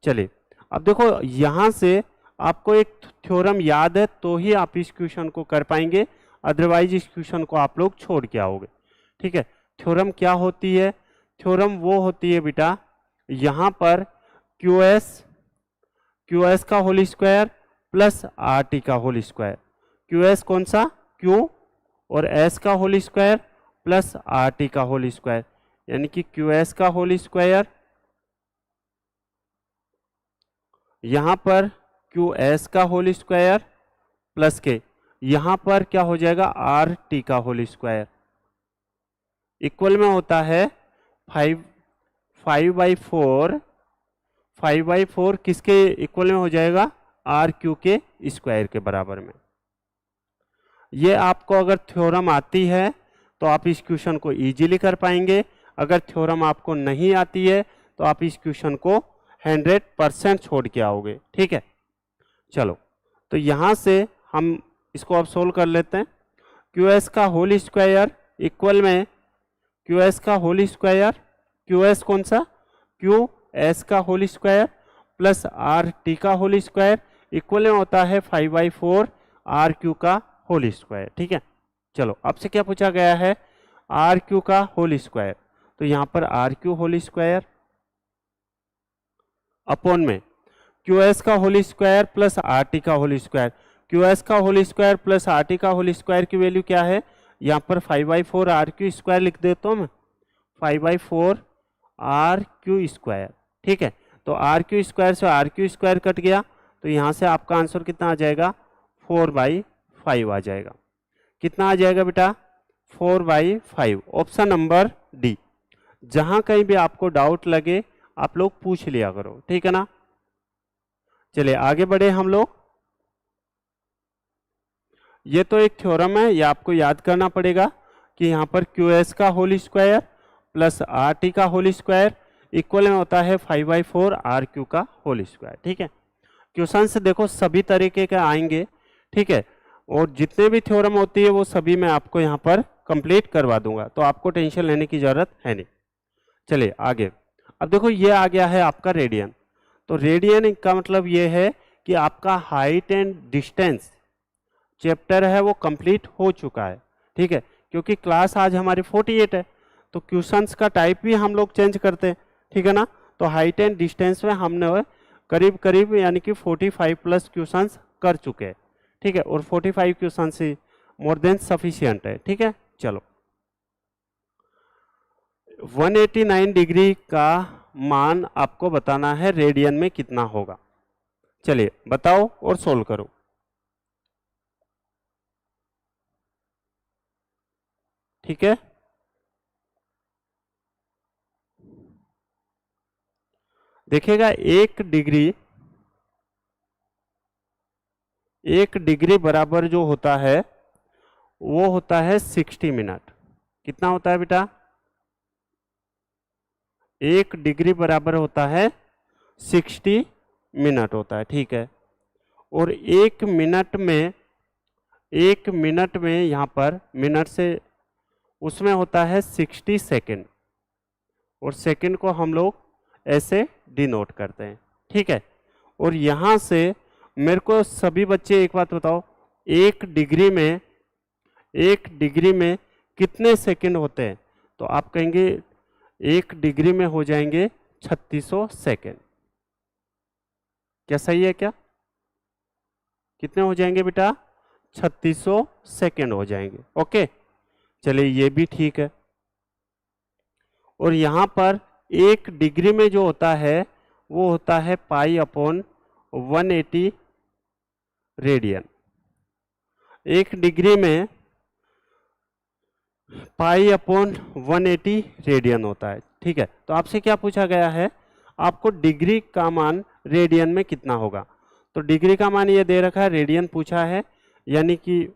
चलिए अब देखो यहाँ से आपको एक थ्योरम याद है तो ही आप इस क्वेश्चन को कर पाएंगे, अदरवाइज इस क्वेश्चन को आप लोग छोड़ के आओगे, ठीक है। थ्योरम क्या होती है, थ्योरम वो होती है बेटा, यहाँ पर QS का होल स्क्वायर प्लस RT का होल स्क्वायर, क्यू एस कौन सा, क्यू और एस का whole square plus R T का होल स्क्वायर, यानी कि क्यू एस का होल स्क्वायर, यहां पर क्यू एस का होल स्क्वायर प्लस के यहां पर क्या हो जाएगा, आर टी का होल स्क्वायर, इक्वल में होता है 5/4, 5/4 किसके इक्वल में हो जाएगा, आर क्यू के स्क्वायर के बराबर में। ये आपको अगर थ्योरम आती है तो आप इस क्वेश्चन को इजीली कर पाएंगे, अगर थ्योरम आपको नहीं आती है तो आप इस क्वेश्चन को 100% छोड़ के आओगे। ठीक है, चलो तो यहां से हम इसको अब सोल्व कर लेते हैं। क्यू एस का होल स्क्वायर इक्वल में क्यू एस का होल स्क्वायर, क्यू एस कौन सा, क्यू एस का whole square plus R T का होल स्क्वायर इक्वल में होता है 5/4 आर क्यू का होल स्क्वायर। ठीक है, चलो आपसे क्या पूछा गया है, आर क्यू का होल स्क्वायर, तो यहां पर R Q whole square upon में क्यू एस का whole square plus R T का होल स्क्वायर, क्यू एस का whole square plus R T का होल स्क्वायर की वैल्यू क्या है, यहाँ पर 5/4 आर क्यू स्क्वायर लिख देता हूँ मैं, 5/4 आर क्यू स्क्वायर। ठीक है, तो आर क्यू स्क्वायर से आर क्यू स्क्वायर कट गया, तो यहाँ से आपका आंसर कितना आ जाएगा, 4/5 आ जाएगा। कितना आ जाएगा बेटा, 4/5, ऑप्शन नंबर डी। जहां कहीं भी आपको डाउट लगे आप लोग पूछ लिया करो, ठीक है ना। चलिए आगे बढ़े हम लोग। ये तो एक थ्योरम है, ये आपको याद करना पड़ेगा कि यहाँ पर क्यू एस का whole square plus R T का होल स्क्वायर इक्वल में होता है 5/4 आर क्यू का होल स्क्वायर। ठीक है, क्वेश्चन से देखो सभी तरीके के आएंगे। ठीक है, और जितने भी थ्योरम होती है वो सभी मैं आपको यहाँ पर कंप्लीट करवा दूंगा, तो आपको टेंशन लेने की जरूरत है नहीं। चलिए आगे। अब देखो ये आ गया है आपका रेडियन, तो रेडियन का मतलब ये है कि आपका हाइट एंड डिस्टेंस चैप्टर है वो कंप्लीट हो चुका है। ठीक है, क्योंकि क्लास आज हमारी 48 है, तो क्वेश्चंस का टाइप भी हम लोग चेंज करते हैं। ठीक है ना, तो हाइट एंड डिस्टेंस में हमने करीब करीब यानी कि 45+ क्वेश्चंस कर चुके हैं। ठीक है, और 45 क्वेश्चन से मोर देन सफिशियंट है। ठीक है, चलो 189 डिग्री का मान आपको बताना है रेडियन में कितना होगा। चलिए बताओ और सोल्व करो। ठीक है, देखिएगा 1 डिग्री बराबर जो होता है वो होता है 60 मिनट। कितना होता है बेटा, 1 डिग्री बराबर होता है 60 मिनट होता है। ठीक है, और 1 मिनट में यहाँ पर मिनट से उसमें होता है 60 सेकेंड, और सेकेंड को हम लोग ऐसे डिनोट करते हैं। ठीक है, और यहाँ से मेरे को सभी बच्चे एक बात बताओ, 1 डिग्री में कितने सेकेंड होते हैं, तो आप कहेंगे 1 डिग्री में हो जाएंगे 3600 सेकेंड। क्या सही है क्या, कितने हो जाएंगे बेटा, 3600 सेकेंड हो जाएंगे। ओके, चलिए ये भी ठीक है। और यहाँ पर 1 डिग्री में जो होता है वो होता है π/180 रेडियन। 1 डिग्री में π/180 रेडियन होता है। ठीक है, तो आपसे क्या पूछा गया है, आपको डिग्री का मान रेडियन में कितना होगा, तो डिग्री का मान ये दे रखा है, रेडियन पूछा है, यानी कि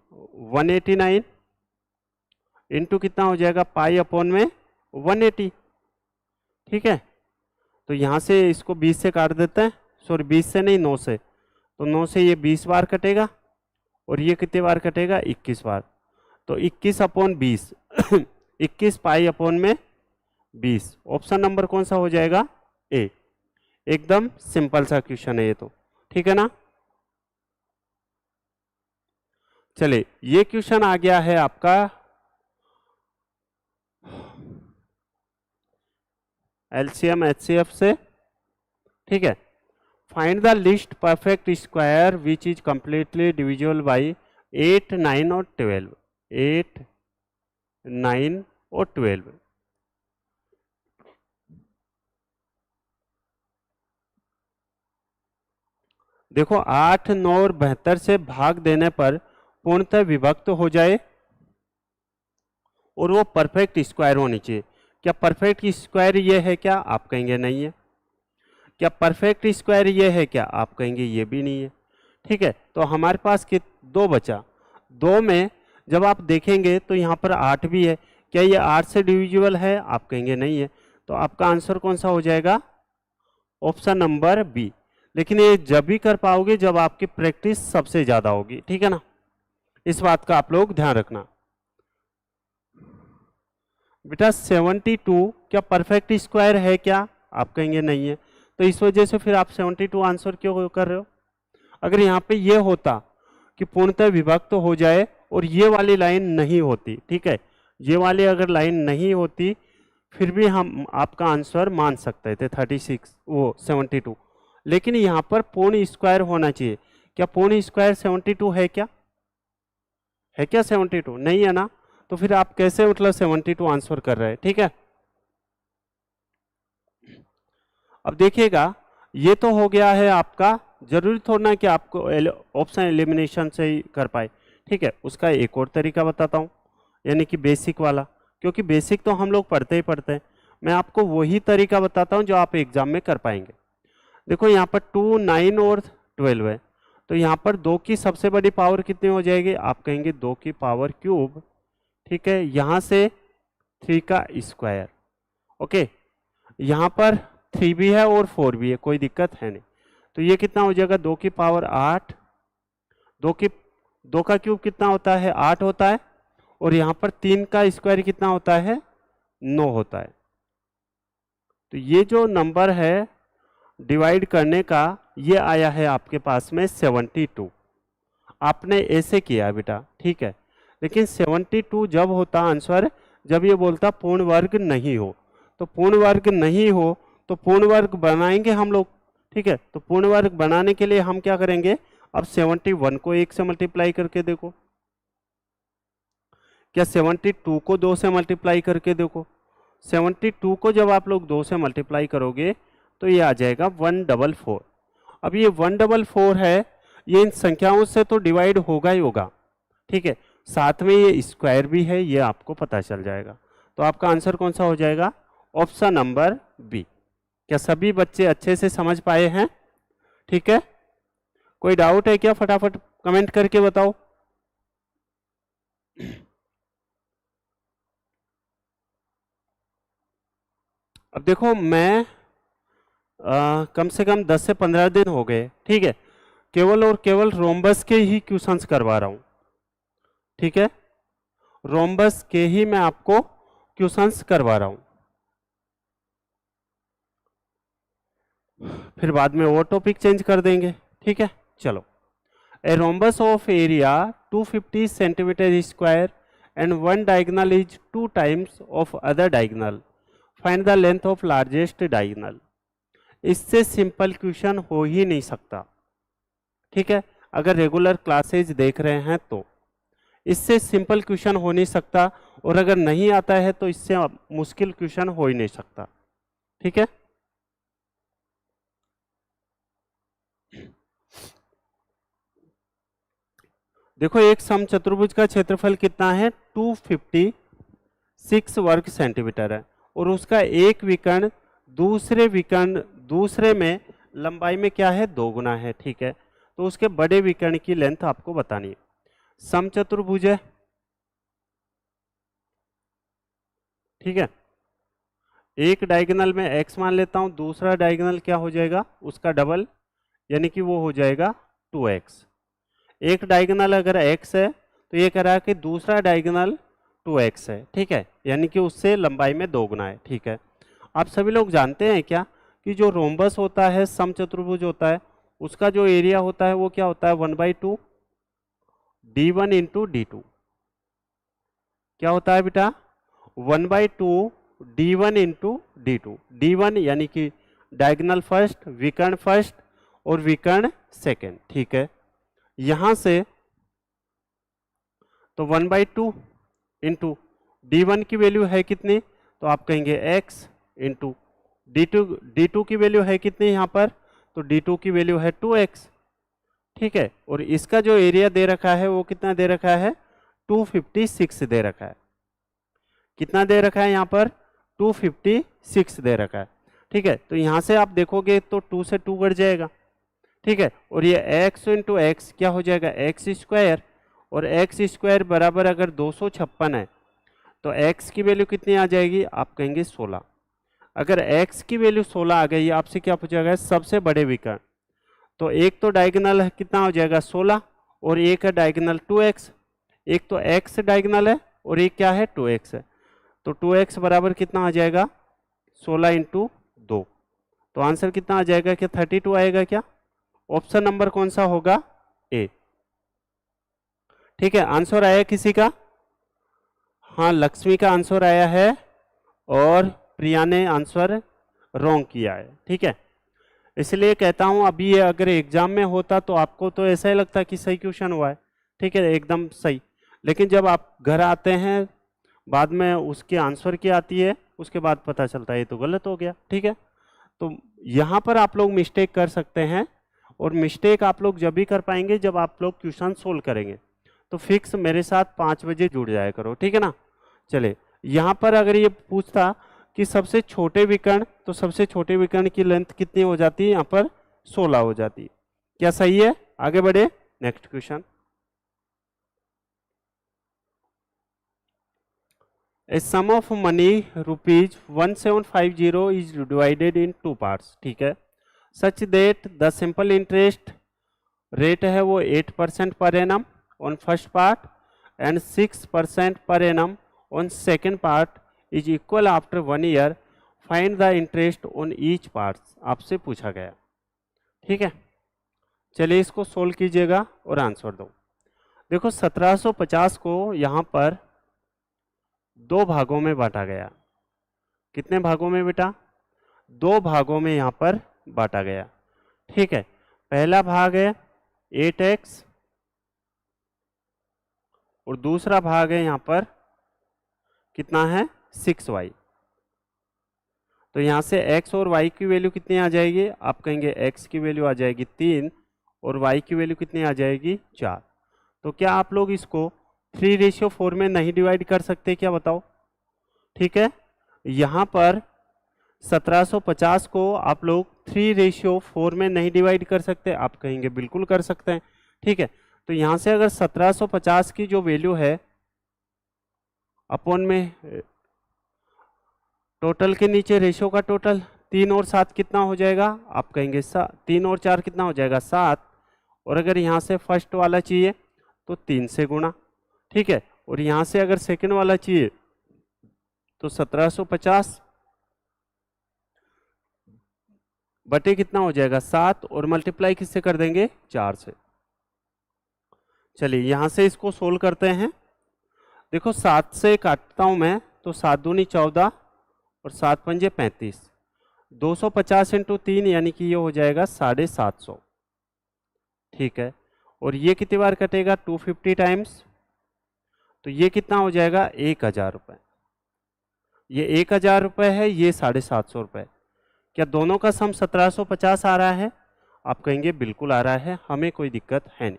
189 इंटू कितना हो जाएगा, π/180। ठीक है, तो यहाँ से इसको 20 से काट देते हैं, सॉरी 20 से नहीं 9 से, तो 9 से ये 20 बार कटेगा और ये कितने बार कटेगा, 21 बार, तो 21/20 21 π/20। ऑप्शन नंबर कौन सा हो जाएगा, ए। एकदम सिंपल सा क्वेश्चन है ये तो। ठीक है ना, चलिए ये क्वेश्चन आ गया है आपका एलसीएम एचसीएफ से। ठीक है, find the list perfect square which is completely divisible by 8, 9 और 12, 8, 9 और 12। देखो 8, 9 और 72 से भाग देने पर पूर्णतः विभक्त हो जाए और वो परफेक्ट स्क्वायर होनी चाहिए। क्या परफेक्ट स्क्वायर ये है क्या? आप कहेंगे नहीं है। क्या परफेक्ट स्क्वायर ये है क्या? आप कहेंगे ये भी नहीं है। ठीक है, तो हमारे पास दो बचा। दो में जब आप देखेंगे तो यहाँ पर 8 भी है। क्या ये 8 से डिविजिबल है? आप कहेंगे नहीं है। तो आपका आंसर कौन सा हो जाएगा? Option number B. लेकिन ये जब भी कर पाओगे जब आपकी प्रैक्टिस सबसे ज्यादा होगी। ठीक है ना, इस बात का आप लोग ध्यान रखना। बेटा 72 क्या परफेक्ट स्क्वायर है क्या? आप कहेंगे नहीं है। तो इस वजह से फिर आप 72 आंसर क्यों कर रहे हो? अगर यहाँ पे ये होता कि पूर्णतः विभक्त हो जाए और ये वाली लाइन नहीं होती, ठीक है, ये वाली अगर लाइन नहीं होती फिर भी हम आपका आंसर मान सकते थे 36 वो 72। लेकिन यहाँ पर पूर्ण स्क्वायर होना चाहिए। क्या पूर्ण स्क्वायर 72 है क्या? है क्या 72? नहीं है ना। तो फिर आप कैसे मतलब 72 आंसर कर रहे हैं? ठीक है, अब देखिएगा ये तो हो गया है आपका। जरूरी थोड़ा ना कि आपको ऑप्शन एलिमिनेशन से ही कर पाए। ठीक है, उसका एक और तरीका बताता हूँ, यानी कि बेसिक वाला, क्योंकि बेसिक तो हम लोग पढ़ते ही पढ़ते हैं। मैं आपको वही तरीका बताता हूँ जो आप एग्जाम में कर पाएंगे। देखो यहाँ पर 2, 9 और 12 है, तो यहाँ पर 2 की सबसे बड़ी पावर कितनी हो जाएगी? आप कहेंगे 2 की पावर क्यूब। ठीक है, यहाँ से 3 का स्क्वायर। ओके, यहाँ पर 3 भी है और 4 भी है, कोई दिक्कत है नहीं। तो ये कितना हो जाएगा? 2 की पावर 8। 2 का क्यूब कितना होता है? 8 होता है। और यहाँ पर 3 का स्क्वायर कितना होता है? 9 होता है। तो ये जो नंबर है डिवाइड करने का, ये आया है आपके पास में 72। आपने ऐसे किया बेटा, ठीक है। लेकिन 72 जब होता आंसर जब ये बोलता पूर्ण वर्ग नहीं हो। तो पूर्ण वर्ग नहीं हो तो पूर्ण वर्ग बनाएंगे हम लोग। ठीक है, तो पूर्ण वर्ग बनाने के लिए हम क्या करेंगे? अब 71 को 1 से मल्टीप्लाई करके देखो। क्या 72 को 2 से मल्टीप्लाई करके देखो। 72 को जब आप लोग 2 से मल्टीप्लाई करोगे तो ये आ जाएगा 144। अब ये 144 है, ये इन संख्याओं से तो डिवाइड होगा ही होगा। ठीक है, साथ में ये स्क्वायर भी है, ये आपको पता चल जाएगा। तो आपका आंसर कौन सा हो जाएगा? Option number B. क्या सभी बच्चे अच्छे से समझ पाए हैं? ठीक है, कोई डाउट है क्या? फटाफट कमेंट करके बताओ। अब देखो मैं कम से कम 10 से 15 दिन हो गए, ठीक है, केवल और केवल रोम्बस के ही क्वेश्चंस करवा रहा हूं। ठीक है, रोम्बस के ही मैं आपको क्वेश्चंस करवा रहा हूं। फिर बाद में वो टॉपिक चेंज कर देंगे। ठीक है, चलो। A rhombus of area 250 centimetre square and one diagonal is 2 times of other diagonal, find the length of largest diagonal. इससे सिंपल क्वेश्चन हो ही नहीं सकता। ठीक है, अगर रेगुलर क्लासेज देख रहे हैं तो इससे सिंपल क्वेश्चन हो नहीं सकता, और अगर नहीं आता है तो इससे मुश्किल क्वेश्चन हो ही नहीं सकता। ठीक है, देखो एक समचतुर्भुज का क्षेत्रफल कितना है? 256 वर्ग सेंटीमीटर है, और उसका एक विकर्ण दूसरे में लंबाई में क्या है? 2 गुना है। ठीक है, तो उसके बड़े विकर्ण की लेंथ आपको बतानी है। समचतुर्भुज है, ठीक है, एक डायगोनल में x मान लेता हूं, दूसरा डायगोनल क्या हो जाएगा? उसका डबल, यानी कि वो हो जाएगा 2x। एक डायगोनल अगर x है तो ये कह रहा है कि दूसरा डायगोनल 2x है। ठीक है, यानी कि उससे लंबाई में 2 गुना है। ठीक है, आप सभी लोग जानते हैं क्या कि जो रोम्बस होता है, समचतुर्भुज होता है, उसका जो एरिया होता है वो क्या होता है? 1/2 d1 इंटू d2। क्या होता है बेटा? 1/2 d1 इंटू d2। d1 यानी कि डायगोनल फर्स्ट, विकर्ण फर्स्ट और विकर्ण सेकेंड। ठीक है, यहां से तो 1/2 इंटू D1 की वैल्यू है कितनी, तो आप कहेंगे x इंटू D2 की वैल्यू है कितनी यहाँ पर, तो D2 की वैल्यू है 2x। ठीक है, और इसका जो एरिया दे रखा है वो कितना दे रखा है, 256 दे रखा है। कितना दे रखा है यहाँ पर, 256 दे रखा है। ठीक है, तो यहाँ से आप देखोगे तो 2 से 2 कट जाएगा। ठीक है, और ये x इंटू एक्स क्या हो जाएगा, एक्स स्क्वायर, और एक्स स्क्वायर बराबर अगर 256 है तो x की वैल्यू कितनी आ जाएगी, आप कहेंगे 16। अगर x की वैल्यू 16 आ गई, आपसे क्या पूछा गया, सबसे बड़े विकर्ण। तो एक तो डायगोनल है कितना हो जाएगा 16, और एक है डायगोनल 2x। एक तो x डायगोनल है और एक क्या है 2x है, तो 2x बराबर कितना आ जाएगा 16 इंटू 2। तो आंसर कितना आ जाएगा, क्या 32 आएगा क्या? ऑप्शन नंबर कौन सा होगा, ए। ठीक है, आंसर आया किसी का, हाँ लक्ष्मी का आंसर आया है और प्रिया ने आंसर रॉन्ग किया है। ठीक है, इसलिए कहता हूं अभी ये अगर एग्जाम में होता तो आपको तो ऐसा ही लगता कि सही क्वेश्चन हुआ है। ठीक है, एकदम सही, लेकिन जब आप घर आते हैं बाद में उसकी आंसर क्या आती है, उसके बाद पता चलता है ये तो गलत हो गया। ठीक है, तो यहाँ पर आप लोग मिस्टेक कर सकते हैं, और मिस्टेक आप लोग जब भी कर पाएंगे जब आप लोग क्वेश्चन सोल्व करेंगे। तो फिक्स मेरे साथ 5 बजे जुड़ जाया करो, ठीक है ना। चले, यहाँ पर अगर ये पूछता कि सबसे छोटे विकर्ण, तो सबसे छोटे विकर्ण की लेंथ कितनी हो जाती है, यहाँ पर 16 हो जाती है। क्या सही है? आगे बढ़े, next question. A sum of money rupees 1750 is divided in 2 parts, ठीक है, such that the simple interest rate है वो 8% per annum on first part and 6% per annum on second part is equal after 1 year. Find the interest on each part. आपसे पूछा गया। ठीक है, चलिए इसको सोल्व कीजिएगा और आंसर दो। देखो 1750 को यहाँ पर 2 भागों में बांटा गया। कितने भागों में बेटा? 2 भागों में यहाँ पर बांटा गया। ठीक है, पहला भाग है 8x और दूसरा भाग है यहाँ पर कितना है 6y। तो यहाँ से x और y की वैल्यू कितनी आ जाएगी, आप कहेंगे x की वैल्यू आ जाएगी 3 और y की वैल्यू कितनी आ जाएगी 4। तो क्या आप लोग इसको 3:4 में नहीं डिवाइड कर सकते क्या, बताओ? ठीक है, यहाँ पर 1750 को आप लोग 3:4 में नहीं डिवाइड कर सकते, आप कहेंगे बिल्कुल कर सकते हैं। ठीक है, तो यहाँ से अगर 1750 की जो वैल्यू है अपॉन में टोटल के नीचे रेशियो का टोटल 3 और 7 कितना हो जाएगा, आप कहेंगे 3 और 4 कितना हो जाएगा 7, और अगर यहाँ से फर्स्ट वाला चाहिए तो 3 से गुणा। ठीक है, और यहाँ से अगर सेकंड वाला चाहिए तो 1750 बटे कितना हो जाएगा 7, और मल्टीप्लाई किससे कर देंगे 4 से। चलिए यहाँ से इसको सोल्व करते हैं। देखो 7 से काटता हूं मैं तो 7 दूनी 14 और 7 पंजे 35, 250 इंटू 3 यानी कि ये हो जाएगा 750। ठीक है, और ये कितनी बार कटेगा 250 टाइम्स, तो ये कितना हो जाएगा 1000 रुपये। ये 1000 रुपये है, ये 750 रुपये। क्या दोनों का सम 1750 आ रहा है? आप कहेंगे बिल्कुल आ रहा है, हमें कोई दिक्कत है नहीं।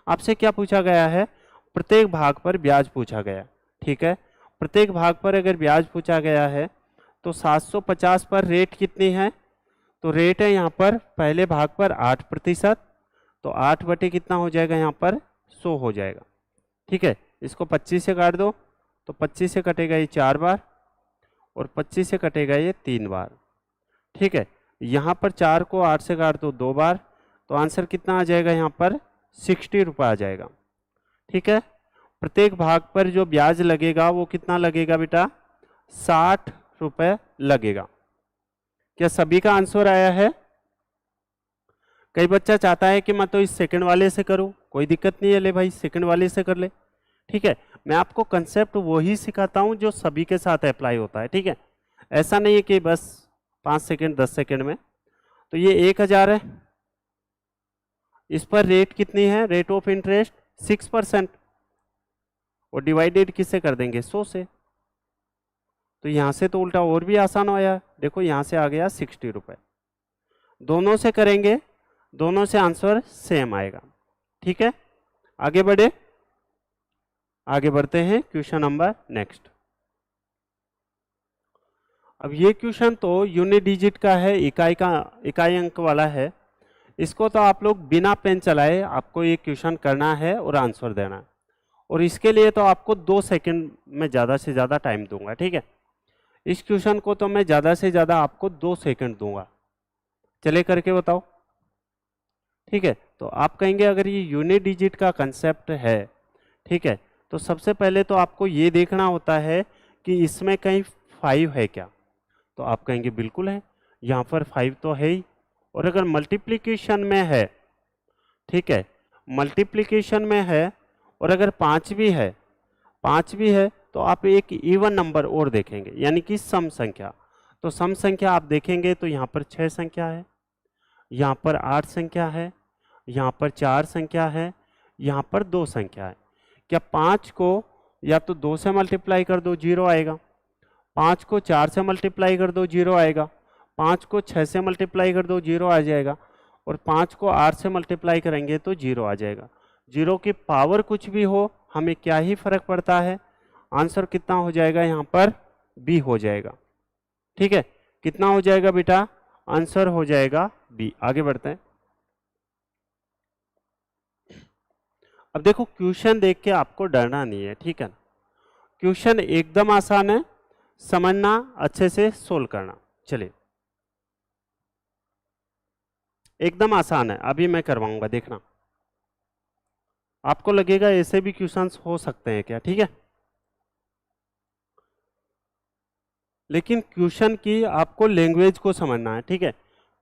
आपसे क्या पूछा गया है, प्रत्येक भाग पर ब्याज पूछा गया। ठीक है, प्रत्येक भाग पर अगर ब्याज पूछा गया है तो 750 पर रेट कितनी है, तो रेट है यहाँ पर पहले भाग पर 8%, तो 8 बटे कितना हो जाएगा यहाँ पर 100 हो जाएगा। ठीक है, इसको 25 से काट दो तो 25 से कटेगा ये 4 बार और 25 से कटेगा ये 3 बार। ठीक है, यहाँ पर 4 को 8 से काट दो 2 बार, तो आंसर कितना आ जाएगा यहाँ पर 60 रुपये आ जाएगा। ठीक है, प्रत्येक भाग पर जो ब्याज लगेगा वो कितना लगेगा बेटा 60 रुपये लगेगा। क्या सभी का आंसर आया है? कई बच्चा चाहता है कि मैं तो इस सेकंड वाले से करूं, कोई दिक्कत नहीं है, ले भाई सेकंड वाले से कर ले। ठीक है, मैं आपको कंसेप्ट वही सिखाता हूं जो सभी के साथ अप्लाई होता है। ठीक है, ऐसा नहीं है कि बस 5 सेकंड 10 सेकंड में। तो ये 1000 है, इस पर रेट कितनी है, रेट ऑफ इंटरेस्ट 6%, और डिवाइडेड किससे कर देंगे 100 से। तो यहाँ से तो उल्टा और भी आसान होया, देखो यहाँ से आ गया 60 रुपये। दोनों से करेंगे, दोनों से आंसर सेम आएगा। ठीक है, आगे बढ़े, आगे बढ़ते हैं क्वेश्चन नंबर नेक्स्ट। अब ये क्वेश्चन तो यूनिट डिजिट का है, इकाई अंक वाला है। इसको तो आप लोग बिना पेन चलाए आपको ये क्वेश्चन करना है और आंसर देना है, और इसके लिए तो आपको 2 सेकंड में ज़्यादा से ज़्यादा टाइम दूंगा। ठीक है, इस क्वेश्चन को तो मैं ज़्यादा से ज़्यादा आपको 2 सेकंड दूंगा, चले करके बताओ। ठीक है, तो आप कहेंगे अगर ये यूनिट डिजिट का कंसेप्ट है, ठीक है, तो सबसे पहले तो आपको ये देखना होता है कि इसमें कहीं 5 है क्या। तो आप कहेंगे बिल्कुल है, यहाँ पर 5 तो है ही। और अगर मल्टीप्लिकेशन में है, ठीक है, मल्टीप्लिकेशन में है, और अगर 5 भी है तो आप एक इवन नंबर और देखेंगे, यानी कि सम संख्या। तो सम संख्या आप देखेंगे तो यहाँ पर 6 संख्या है, यहाँ पर 8 संख्या है, यहाँ पर 4 संख्या है, यहाँ पर 2 संख्या है। क्या 5 को या तो 2 से मल्टीप्लाई कर दो 0 आएगा, 5 को 4 से मल्टीप्लाई कर दो 0 आएगा, 5 को 6 से मल्टीप्लाई कर दो 0 आ जाएगा, और 5 को 8 से मल्टीप्लाई करेंगे तो 0 आ जाएगा। 0 की पावर कुछ भी हो, हमें क्या ही फर्क पड़ता है, आंसर कितना हो जाएगा यहाँ पर बी हो जाएगा। ठीक है, कितना हो जाएगा बेटा, आंसर हो जाएगा बी। आगे बढ़ते हैं। अब देखो क्वेश्चन देख के आपको डरना नहीं है, ठीक है ना, क्वेश्चन एकदम आसान है, समझना, अच्छे से सोल्व करना। चलिए, एकदम आसान है, अभी मैं करवाऊंगा, देखना। आपको लगेगा ऐसे भी क्वेश्चंस हो सकते हैं क्या, ठीक है, लेकिन क्वेश्चन की आपको लैंग्वेज को समझना है। ठीक है,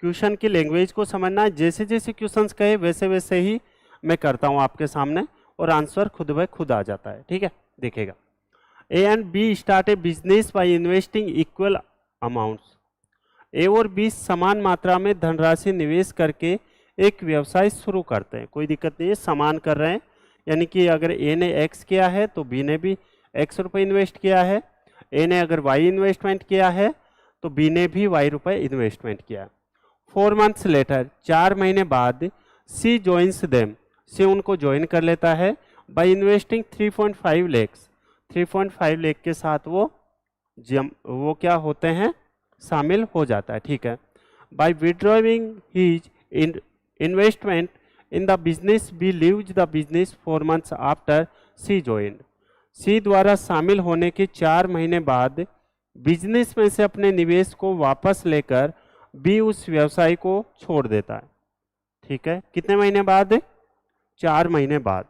क्वेश्चन की लैंग्वेज को समझना है, जैसे जैसे क्वेश्चंस कहे वैसे वैसे ही मैं करता हूं आपके सामने, और आंसर खुद ब खुद आ जाता है। ठीक है, देखिएगा, A and B start a business by investing equal amounts. A और बी समान मात्रा में धनराशि निवेश करके एक व्यवसाय शुरू करते हैं। कोई दिक्कत नहीं है, समान कर रहे हैं, यानी कि अगर ए ने एक्स किया है तो बी ने भी एक्स रुपये इन्वेस्ट किया है, ए ने अगर वाई इन्वेस्टमेंट किया है तो बी ने भी वाई रुपये इन्वेस्टमेंट किया है। 4 मंथ्स लेटर, 4 महीने बाद, सी ज्वाइंस देम, सी उनको ज्वाइन कर लेता है बाय इन्वेस्टिंग 3.5 लाख। 3.5 लाख के साथ वो क्या होते हैं, शामिल हो जाता है। ठीक है, by withdrawing his investment in the business, B leaves the business 4 months after C joined. C द्वारा शामिल होने के 4 महीने बाद बिजनेस में से अपने निवेश को वापस लेकर बी उस व्यवसाय को छोड़ देता है। ठीक है, कितने महीने बाद, 4 महीने बाद।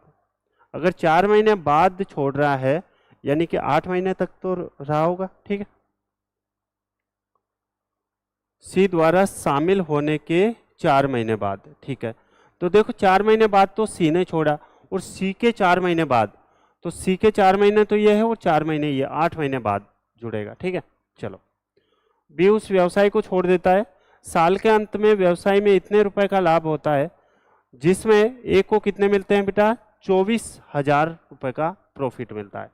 अगर 4 महीने बाद छोड़ रहा है यानी कि 8 महीने तक तो रहा होगा। ठीक है, सी द्वारा शामिल होने के 4 महीने बाद। ठीक है, तो देखो 4 महीने बाद तो सी ने छोड़ा, और सी के 4 महीने बाद, तो सी के 4 महीने तो ये है और 4 महीने ये, 8 महीने बाद जुड़ेगा। ठीक है, चलो, बी उस व्यवसाय को छोड़ देता है। साल के अंत में व्यवसाय में इतने रुपए का लाभ होता है, जिसमें ए को कितने मिलते हैं बेटा, 24,000 रुपए का प्रॉफिट मिलता है।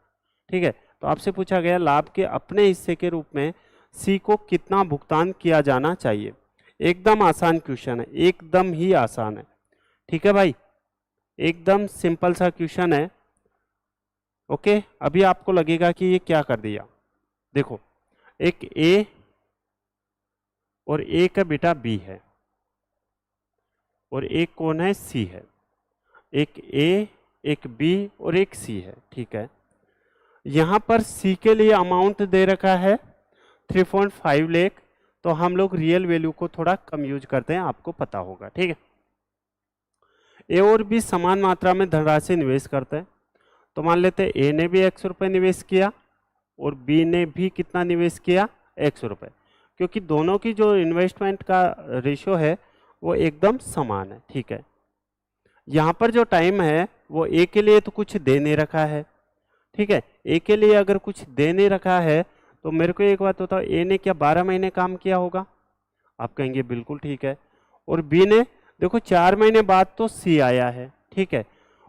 ठीक है, तो आपसे पूछा गया लाभ के अपने हिस्से के रूप में सी को कितना भुगतान किया जाना चाहिए। एकदम आसान क्वेश्चन है, एकदम ही आसान है। ठीक है भाई, एकदम सिंपल सा क्वेश्चन है। ओके, अभी आपको लगेगा कि ये क्या कर दिया। देखो, एक ए और ए का बेटा बी है, और एक कौन है, सी है। एक ए, एक बी और एक सी है। ठीक है, यहां पर सी के लिए अमाउंट दे रखा है 3.5 लाख, तो हम लोग रियल वैल्यू को थोड़ा कम यूज करते हैं, आपको पता होगा। ठीक है, ए और बी समान मात्रा में धनराशि निवेश करते हैं, तो मान लेते हैं ए ने भी 100 रुपये निवेश किया और बी ने भी कितना निवेश किया, 100 रुपये, क्योंकि दोनों की जो इन्वेस्टमेंट का रेशियो है वो एकदम समान है। ठीक है, यहाँ पर जो टाइम है वो ए के लिए तो कुछ दे नहीं रखा है। ठीक है, ए के लिए अगर कुछ दे नहीं रखा है तो मेरे को एक बात बताओ, ए ने क्या 12 महीने काम किया होगा, आप कहेंगे बिल्कुल ठीक है। और बी ने देखो 4 महीने बाद तो सी आया है। ठीक है,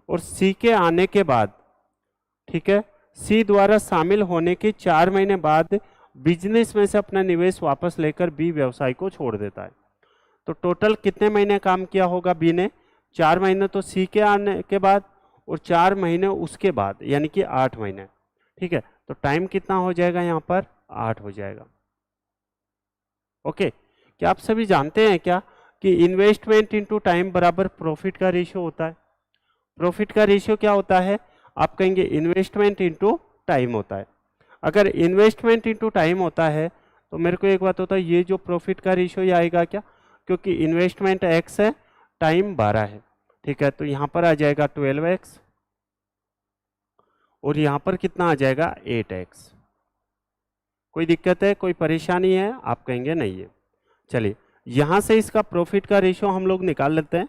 और सी के आने के बाद, ठीक है। सी द्वारा शामिल होने के 4 महीने बाद बिजनेस में से अपना निवेश वापस लेकर बी व्यवसाय को छोड़ देता है। तो टोटल कितने महीने काम किया होगा बी ने? 4 महीने तो सी के आने के बाद और 4 महीने उसके बाद, यानी कि 8 महीने। ठीक है, तो टाइम कितना हो जाएगा यहाँ पर? 8 हो जाएगा। ओके, क्या आप सभी जानते हैं क्या कि इन्वेस्टमेंट इनटू टाइम बराबर प्रॉफिट का रेशियो होता है? प्रॉफिट का रेशियो क्या होता है? आप कहेंगे इन्वेस्टमेंट इनटू टाइम होता है। अगर इन्वेस्टमेंट इनटू टाइम होता है तो मेरे को एक बात होता है, ये जो प्रॉफिट का रेशियो ये आएगा क्या? क्योंकि इन्वेस्टमेंट x है, टाइम 12 है। ठीक है, तो यहाँ पर आ जाएगा 12x और यहाँ पर कितना आ जाएगा? 8x। कोई दिक्कत है, कोई परेशानी है? आप कहेंगे नहीं है। चलिए, यहाँ से इसका प्रॉफिट का रेशियो हम लोग निकाल लेते हैं।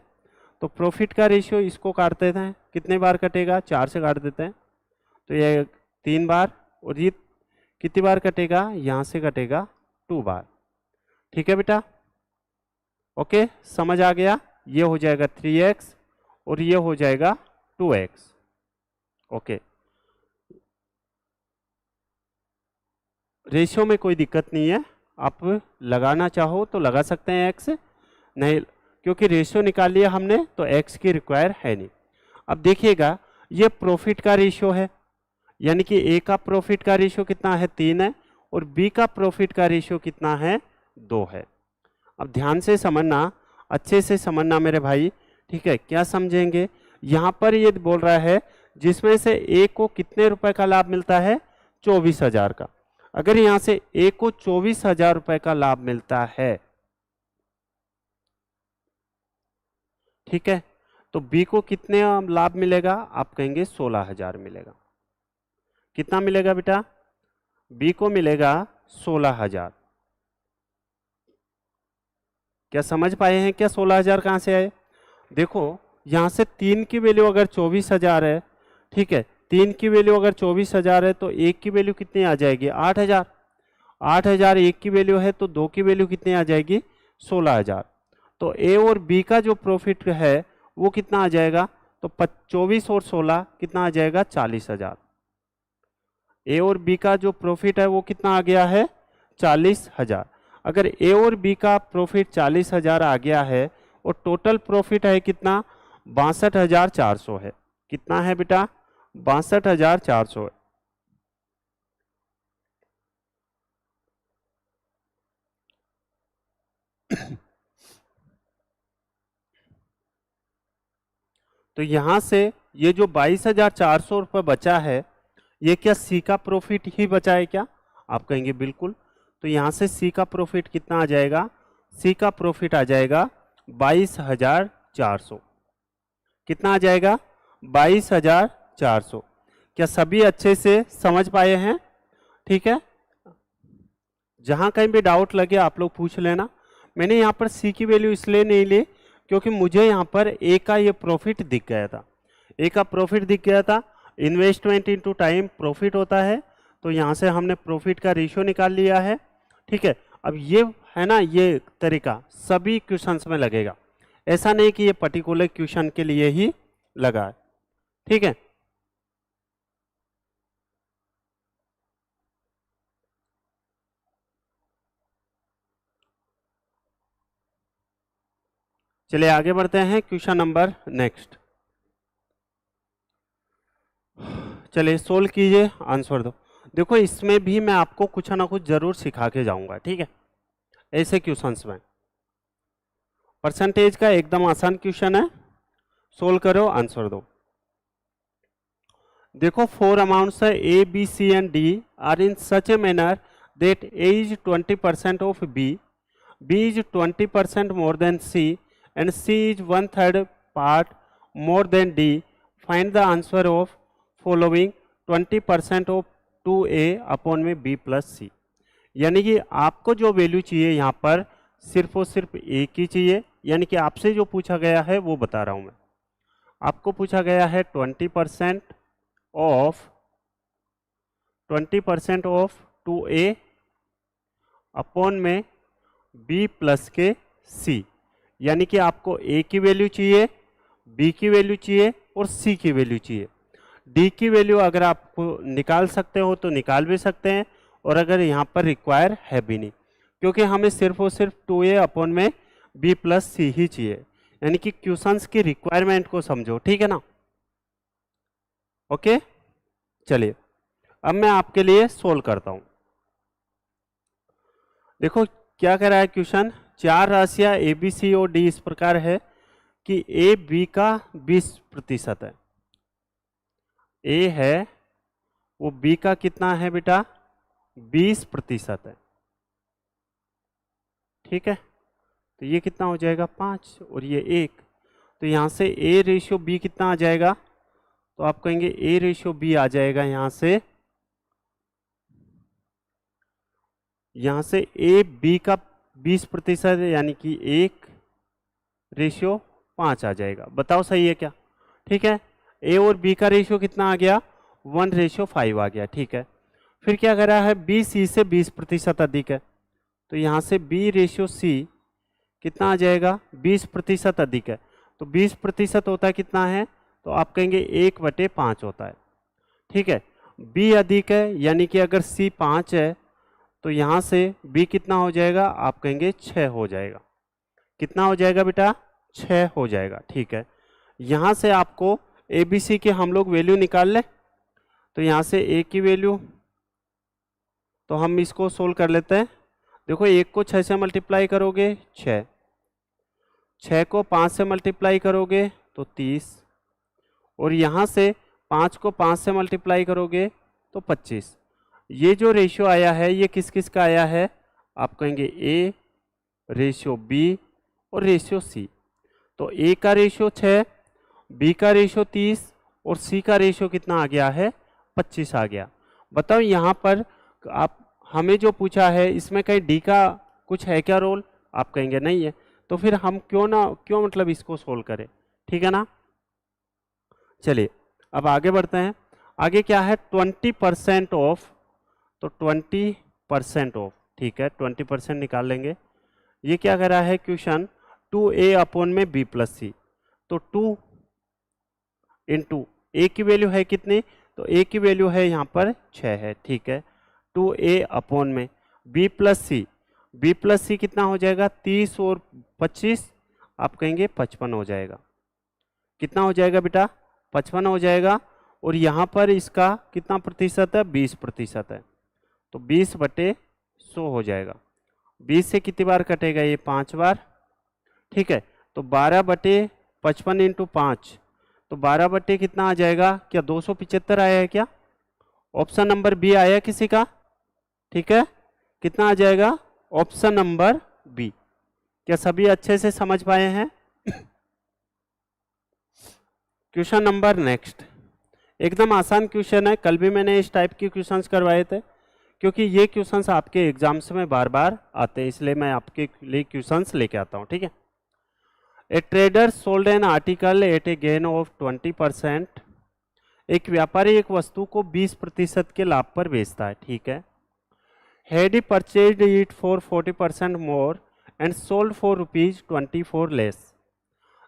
तो प्रॉफिट का रेशियो इसको काट देते हैं, कितने बार कटेगा? 4 से काट देते हैं, तो ये 3 बार, और ये कितनी बार कटेगा? यहाँ से कटेगा 2 बार। ठीक है बेटा, ओके, समझ आ गया? ये हो जाएगा 3x और ये हो जाएगा 2x। ओके, रेशियो में कोई दिक्कत नहीं है, आप लगाना चाहो तो लगा सकते हैं x, नहीं क्योंकि रेशियो निकाल लिया हमने तो x की रिक्वायर है नहीं। अब देखिएगा, ये प्रॉफिट का रेशियो है, यानी कि ए का प्रॉफिट का रेशियो कितना है? 3 है, और बी का प्रॉफिट का रेशियो कितना है? 2 है। अब ध्यान से समझना, अच्छे से समझना मेरे भाई। ठीक है, क्या समझेंगे? यहाँ पर ये बोल रहा है जिसमें से ए को कितने रुपए का लाभ मिलता है? 24,000 का। अगर यहाँ से ए को 24,000 रुपए का लाभ मिलता है, ठीक है, तो बी को कितने लाभ मिलेगा? आप कहेंगे 16,000 मिलेगा। कितना मिलेगा बेटा? बी को मिलेगा 16,000। क्या समझ पाए हैं क्या 16,000 कहाँ से आए? देखो, यहाँ से 3 की वैल्यू अगर 24,000 है, ठीक है, 3 की वैल्यू अगर 24,000 है तो 1 की वैल्यू कितनी आ जाएगी? 8,000। 8,000 1 की वैल्यू है तो 2 की वैल्यू कितनी आ जाएगी? 16,000। तो ए और बी का जो प्रॉफिट है वो कितना आ जाएगा? तो 24 और 16 कितना आ जाएगा? 40,000। ए और बी का जो प्रॉफिट है वो कितना आ गया है? 40,000। अगर ए और बी का प्रॉफिट 40,000 आ गया है और टोटल प्रॉफिट है कितना? 62,400 है। कितना है बेटा? 62,400 है। तो यहां से ये जो 22,400 रुपये बचा है, ये क्या सी का प्रॉफिट ही बचा है क्या? आप कहेंगे बिल्कुल। तो यहां से सी का प्रॉफिट कितना आ जाएगा? सी का प्रॉफिट आ जाएगा 22,400। कितना आ जाएगा? 22,400। क्या सभी अच्छे से समझ पाए हैं? ठीक है, जहां कहीं भी डाउट लगे आप लोग पूछ लेना। मैंने यहाँ पर सी की वैल्यू इसलिए नहीं ली क्योंकि मुझे यहाँ पर ए का ये प्रॉफिट दिख गया था। ए का प्रॉफिट दिख गया था, इन्वेस्टमेंट इनटू टाइम प्रॉफिट होता है, तो यहाँ से हमने प्रॉफिट का रेशियो निकाल लिया है। ठीक है, अब ये है ना, ये तरीका सभी क्वेश्चंस में लगेगा, ऐसा नहीं कि ये पर्टिकुलर क्वेश्चन के लिए ही लगा है। ठीक है, चलिए आगे बढ़ते हैं। क्वेश्चन नंबर नेक्स्ट, चलिए सोल्व कीजिए, आंसर दो। देखो, इसमें भी मैं आपको कुछ ना कुछ जरूर सिखा के जाऊंगा। ठीक है, ऐसे क्वेश्चंस में परसेंटेज का एकदम आसान क्वेश्चन है, सोल्व करो, आंसर दो। देखो, 4 अमाउंट्स है A B C and D are in such a manner that A is 20% of B, B is 20% more than C and C is 1/3 part more than D. Find the answer of following 20% of 2a upon में b plus C. यानी कि आपको जो value चाहिए यहाँ पर सिर्फ और सिर्फ a की चाहिए, यानी कि आपसे जो पूछा गया है वो बता रहा हूँ मैं। आपको पूछा गया है 20% ऑफ 2a अपॉन में b प्लस के c, यानी कि आपको a की वैल्यू चाहिए, b की वैल्यू चाहिए और c की वैल्यू चाहिए। डी की वैल्यू अगर आप निकाल सकते हो तो निकाल भी सकते हैं, और अगर यहाँ पर रिक्वायर है भी नहीं, क्योंकि हमें सिर्फ और सिर्फ 2a अपॉन में b प्लस सी ही चाहिए, यानी कि क्वेश्चंस की रिक्वायरमेंट को समझो, ठीक है ना। ओके, चलिए अब मैं आपके लिए सोल्व करता हूं। देखो क्या कह रहा है क्वेश्चन, 4 राशियां ए बी सी और डी इस प्रकार है कि ए बी का 20% है, ए है वो बी का कितना है बेटा, 20% है, ठीक है। तो ये कितना हो जाएगा 5 और ये 1, तो यहाँ से ए रेशियो बी कितना आ जाएगा, तो आप कहेंगे ए रेशियो बी आ जाएगा यहाँ से ए बी का 20% यानी कि 1:5 आ जाएगा। बताओ सही है क्या, ठीक है। ए और बी का रेशियो कितना आ गया, 1:5 आ गया, ठीक है। फिर क्या कर रहा है, बी सी से 20% अधिक है, तो यहाँ से बी रेशियो सी कितना आ जाएगा, 20% अधिक है, तो 20% होता है कितना है, तो आप कहेंगे 1/5 होता है, ठीक है। बी अधिक है यानी कि अगर सी 5 है तो यहाँ से b कितना हो जाएगा, आप कहेंगे 6 हो जाएगा। कितना हो जाएगा बेटा, 6 हो जाएगा, ठीक है। यहाँ से आपको ए बी सी के हम लोग वैल्यू निकाल लें, तो यहाँ से a की वैल्यू, तो हम इसको सोल्व कर लेते हैं। देखो 1 को 6 से मल्टीप्लाई करोगे 6, 6 को 5 से मल्टीप्लाई करोगे तो 30, और यहाँ से 5 को 5 से मल्टीप्लाई करोगे तो 25। ये जो रेशियो आया है ये किस किस का आया है, आप कहेंगे ए, रेशियो बी और रेशियो सी। तो ए का रेशियो 6, बी का रेशियो 30 और सी का रेशियो कितना आ गया है, 25 आ गया। बताओ यहाँ पर आप हमें जो पूछा है इसमें कहीं डी का कुछ है क्या रोल, आप कहेंगे नहीं है, तो फिर हम क्यों मतलब इसको सोल्व करें, ठीक है ना। चलिए अब आगे बढ़ते हैं। आगे क्या है, 20% ऑफ, तो 20% ऑफ, ठीक है, 20% निकाल लेंगे। ये क्या कर रहा है क्वेश्चन, 2a अपॉन में b प्लस सी, तो 2 इंटू ए की वैल्यू है कितनी, तो a की वैल्यू है यहाँ पर 6 है, ठीक है। 2a अपॉन में b प्लस सी कितना हो जाएगा, 30 और 25, आप कहेंगे 55 हो जाएगा। कितना हो जाएगा बेटा, 55 हो जाएगा, और यहाँ पर इसका कितना प्रतिशत है, 20% है, तो 20/100 हो जाएगा। 20 से कितनी बार कटेगा, ये 5 बार, ठीक है। तो 12/55 इंटू 5, तो 12 कितना आ जाएगा, क्या 275 आया है क्या, ऑप्शन नंबर बी आया किसी का, ठीक है। कितना आ जाएगा, ऑप्शन नंबर बी। क्या सभी अच्छे से समझ पाए हैं। क्वेश्चन नंबर नेक्स्ट, एकदम आसान क्वेश्चन है, कल भी मैंने इस टाइप के क्वेश्चंस करवाए थे, क्योंकि ये क्वेश्चंस आपके एग्जाम्स में बार बार आते हैं, इसलिए मैं आपके लिए क्वेश्चंस लेके आता हूँ, ठीक है। A trader sold an article at a gain of 20%, एक व्यापारी एक वस्तु को 20% के लाभ पर बेचता है, ठीक है। Had he purchased it for 40% more and sold for ₹24 less,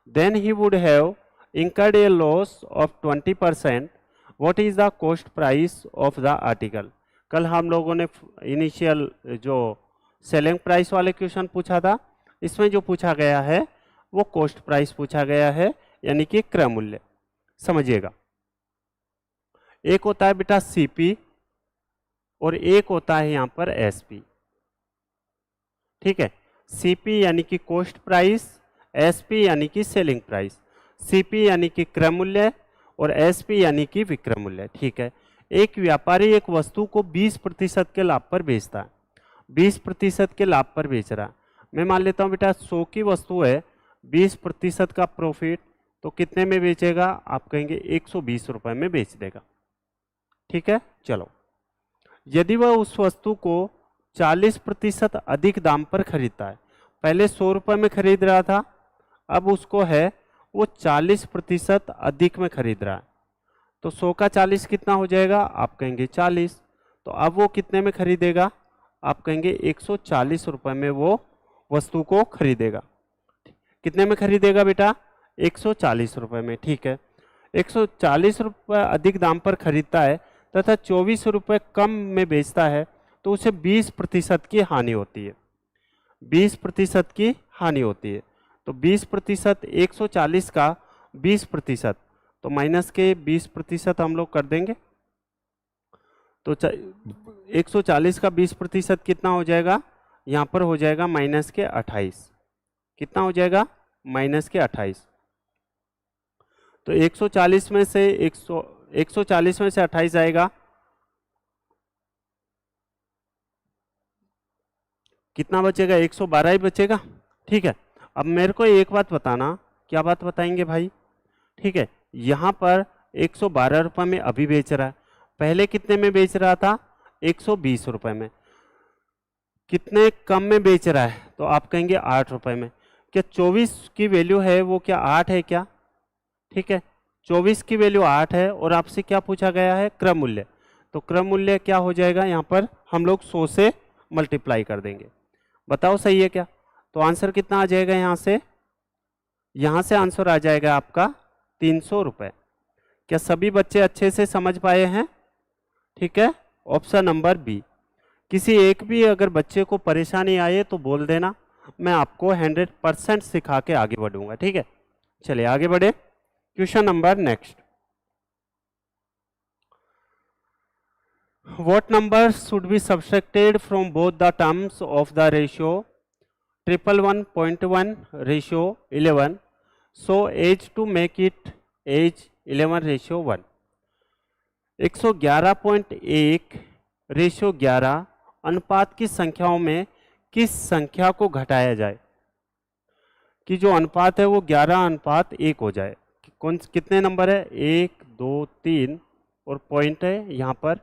then he would have incurred a loss of 20%. What is the cost price of the article? कल हम लोगों ने इनिशियल जो सेलिंग प्राइस वाले क्वेश्चन पूछा था, इसमें जो पूछा गया है वो कॉस्ट प्राइस पूछा गया है, यानी कि क्रय मूल्य। समझिएगा, एक होता है बेटा सीपी और एक होता है यहाँ पर एसपी, ठीक है। सीपी यानी कि कॉस्ट प्राइस, एसपी यानी कि सेलिंग प्राइस। सीपी यानी कि क्रय मूल्य और एसपी यानी कि विक्रय मूल्य, ठीक है। एक व्यापारी एक वस्तु को 20% के लाभ पर बेचता है, 20% के लाभ पर बेच रहा है। मैं मान लेता हूँ बेटा 100 की वस्तु है, 20% का प्रॉफिट, तो कितने में बेचेगा, आप कहेंगे 120 रुपए में बेच देगा, ठीक है। चलो, यदि वह उस वस्तु को 40% अधिक दाम पर खरीदता है, पहले 100 रुपए में खरीद रहा था, अब उसको है वो 40% अधिक में खरीद रहा है, तो 100 का 40 कितना हो जाएगा, आप कहेंगे 40, तो अब वो कितने में खरीदेगा, आप कहेंगे 140 रुपए में वो वस्तु को खरीदेगा। कितने में खरीदेगा बेटा, 140 रुपए में, ठीक है। 140 रुपये अधिक दाम पर खरीदता है तथा 24 रुपये कम में बेचता है तो उसे 20% की हानि होती है। 20% की हानि होती है। तो 20% 140 का 20%, तो माइनस के 20% हम लोग कर देंगे। तो 140 का 20% कितना हो जाएगा, यहाँ पर हो जाएगा माइनस के 28। कितना हो जाएगा, माइनस के 28। तो 140 में से 140 में से 28 आएगा, कितना बचेगा, 112 ही बचेगा। ठीक है, अब मेरे को एक बात बताना, क्या बात बताएंगे भाई। ठीक है, यहाँ पर 112 रुपये में अभी बेच रहा है, पहले कितने में बेच रहा था, 120 रुपये में। कितने कम में बेच रहा है, तो आप कहेंगे 8 रुपये में। क्या 24 की वैल्यू है वो क्या 8 है क्या। ठीक है, 24 की वैल्यू 8 है और आपसे क्या पूछा गया है, क्रम मूल्य। तो क्रम मूल्य क्या हो जाएगा, यहाँ पर हम लोग 100 से मल्टीप्लाई कर देंगे। बताओ सही है क्या। तो आंसर कितना आ जाएगा, यहाँ से आंसर आ जाएगा आपका 300 रुपये। क्या सभी बच्चे अच्छे से समझ पाए हैं। ठीक है, ऑप्शन नंबर बी। किसी एक भी अगर बच्चे को परेशानी आए तो बोल देना, मैं आपको 100% सिखा के आगे बढ़ूंगा। ठीक है, चलिए आगे बढ़े। Question number next, what number should be subtracted from both the terms of the ratio 111.1 ratio 11 so as to make it as 11:1। 111.1 ratio 11 अनुपात की संख्याओं में किस संख्या को घटाया जाए कि जो अनुपात है वो 11:1 हो जाए। कौन कितने नंबर है, 1 2 3 और पॉइंट है यहाँ पर।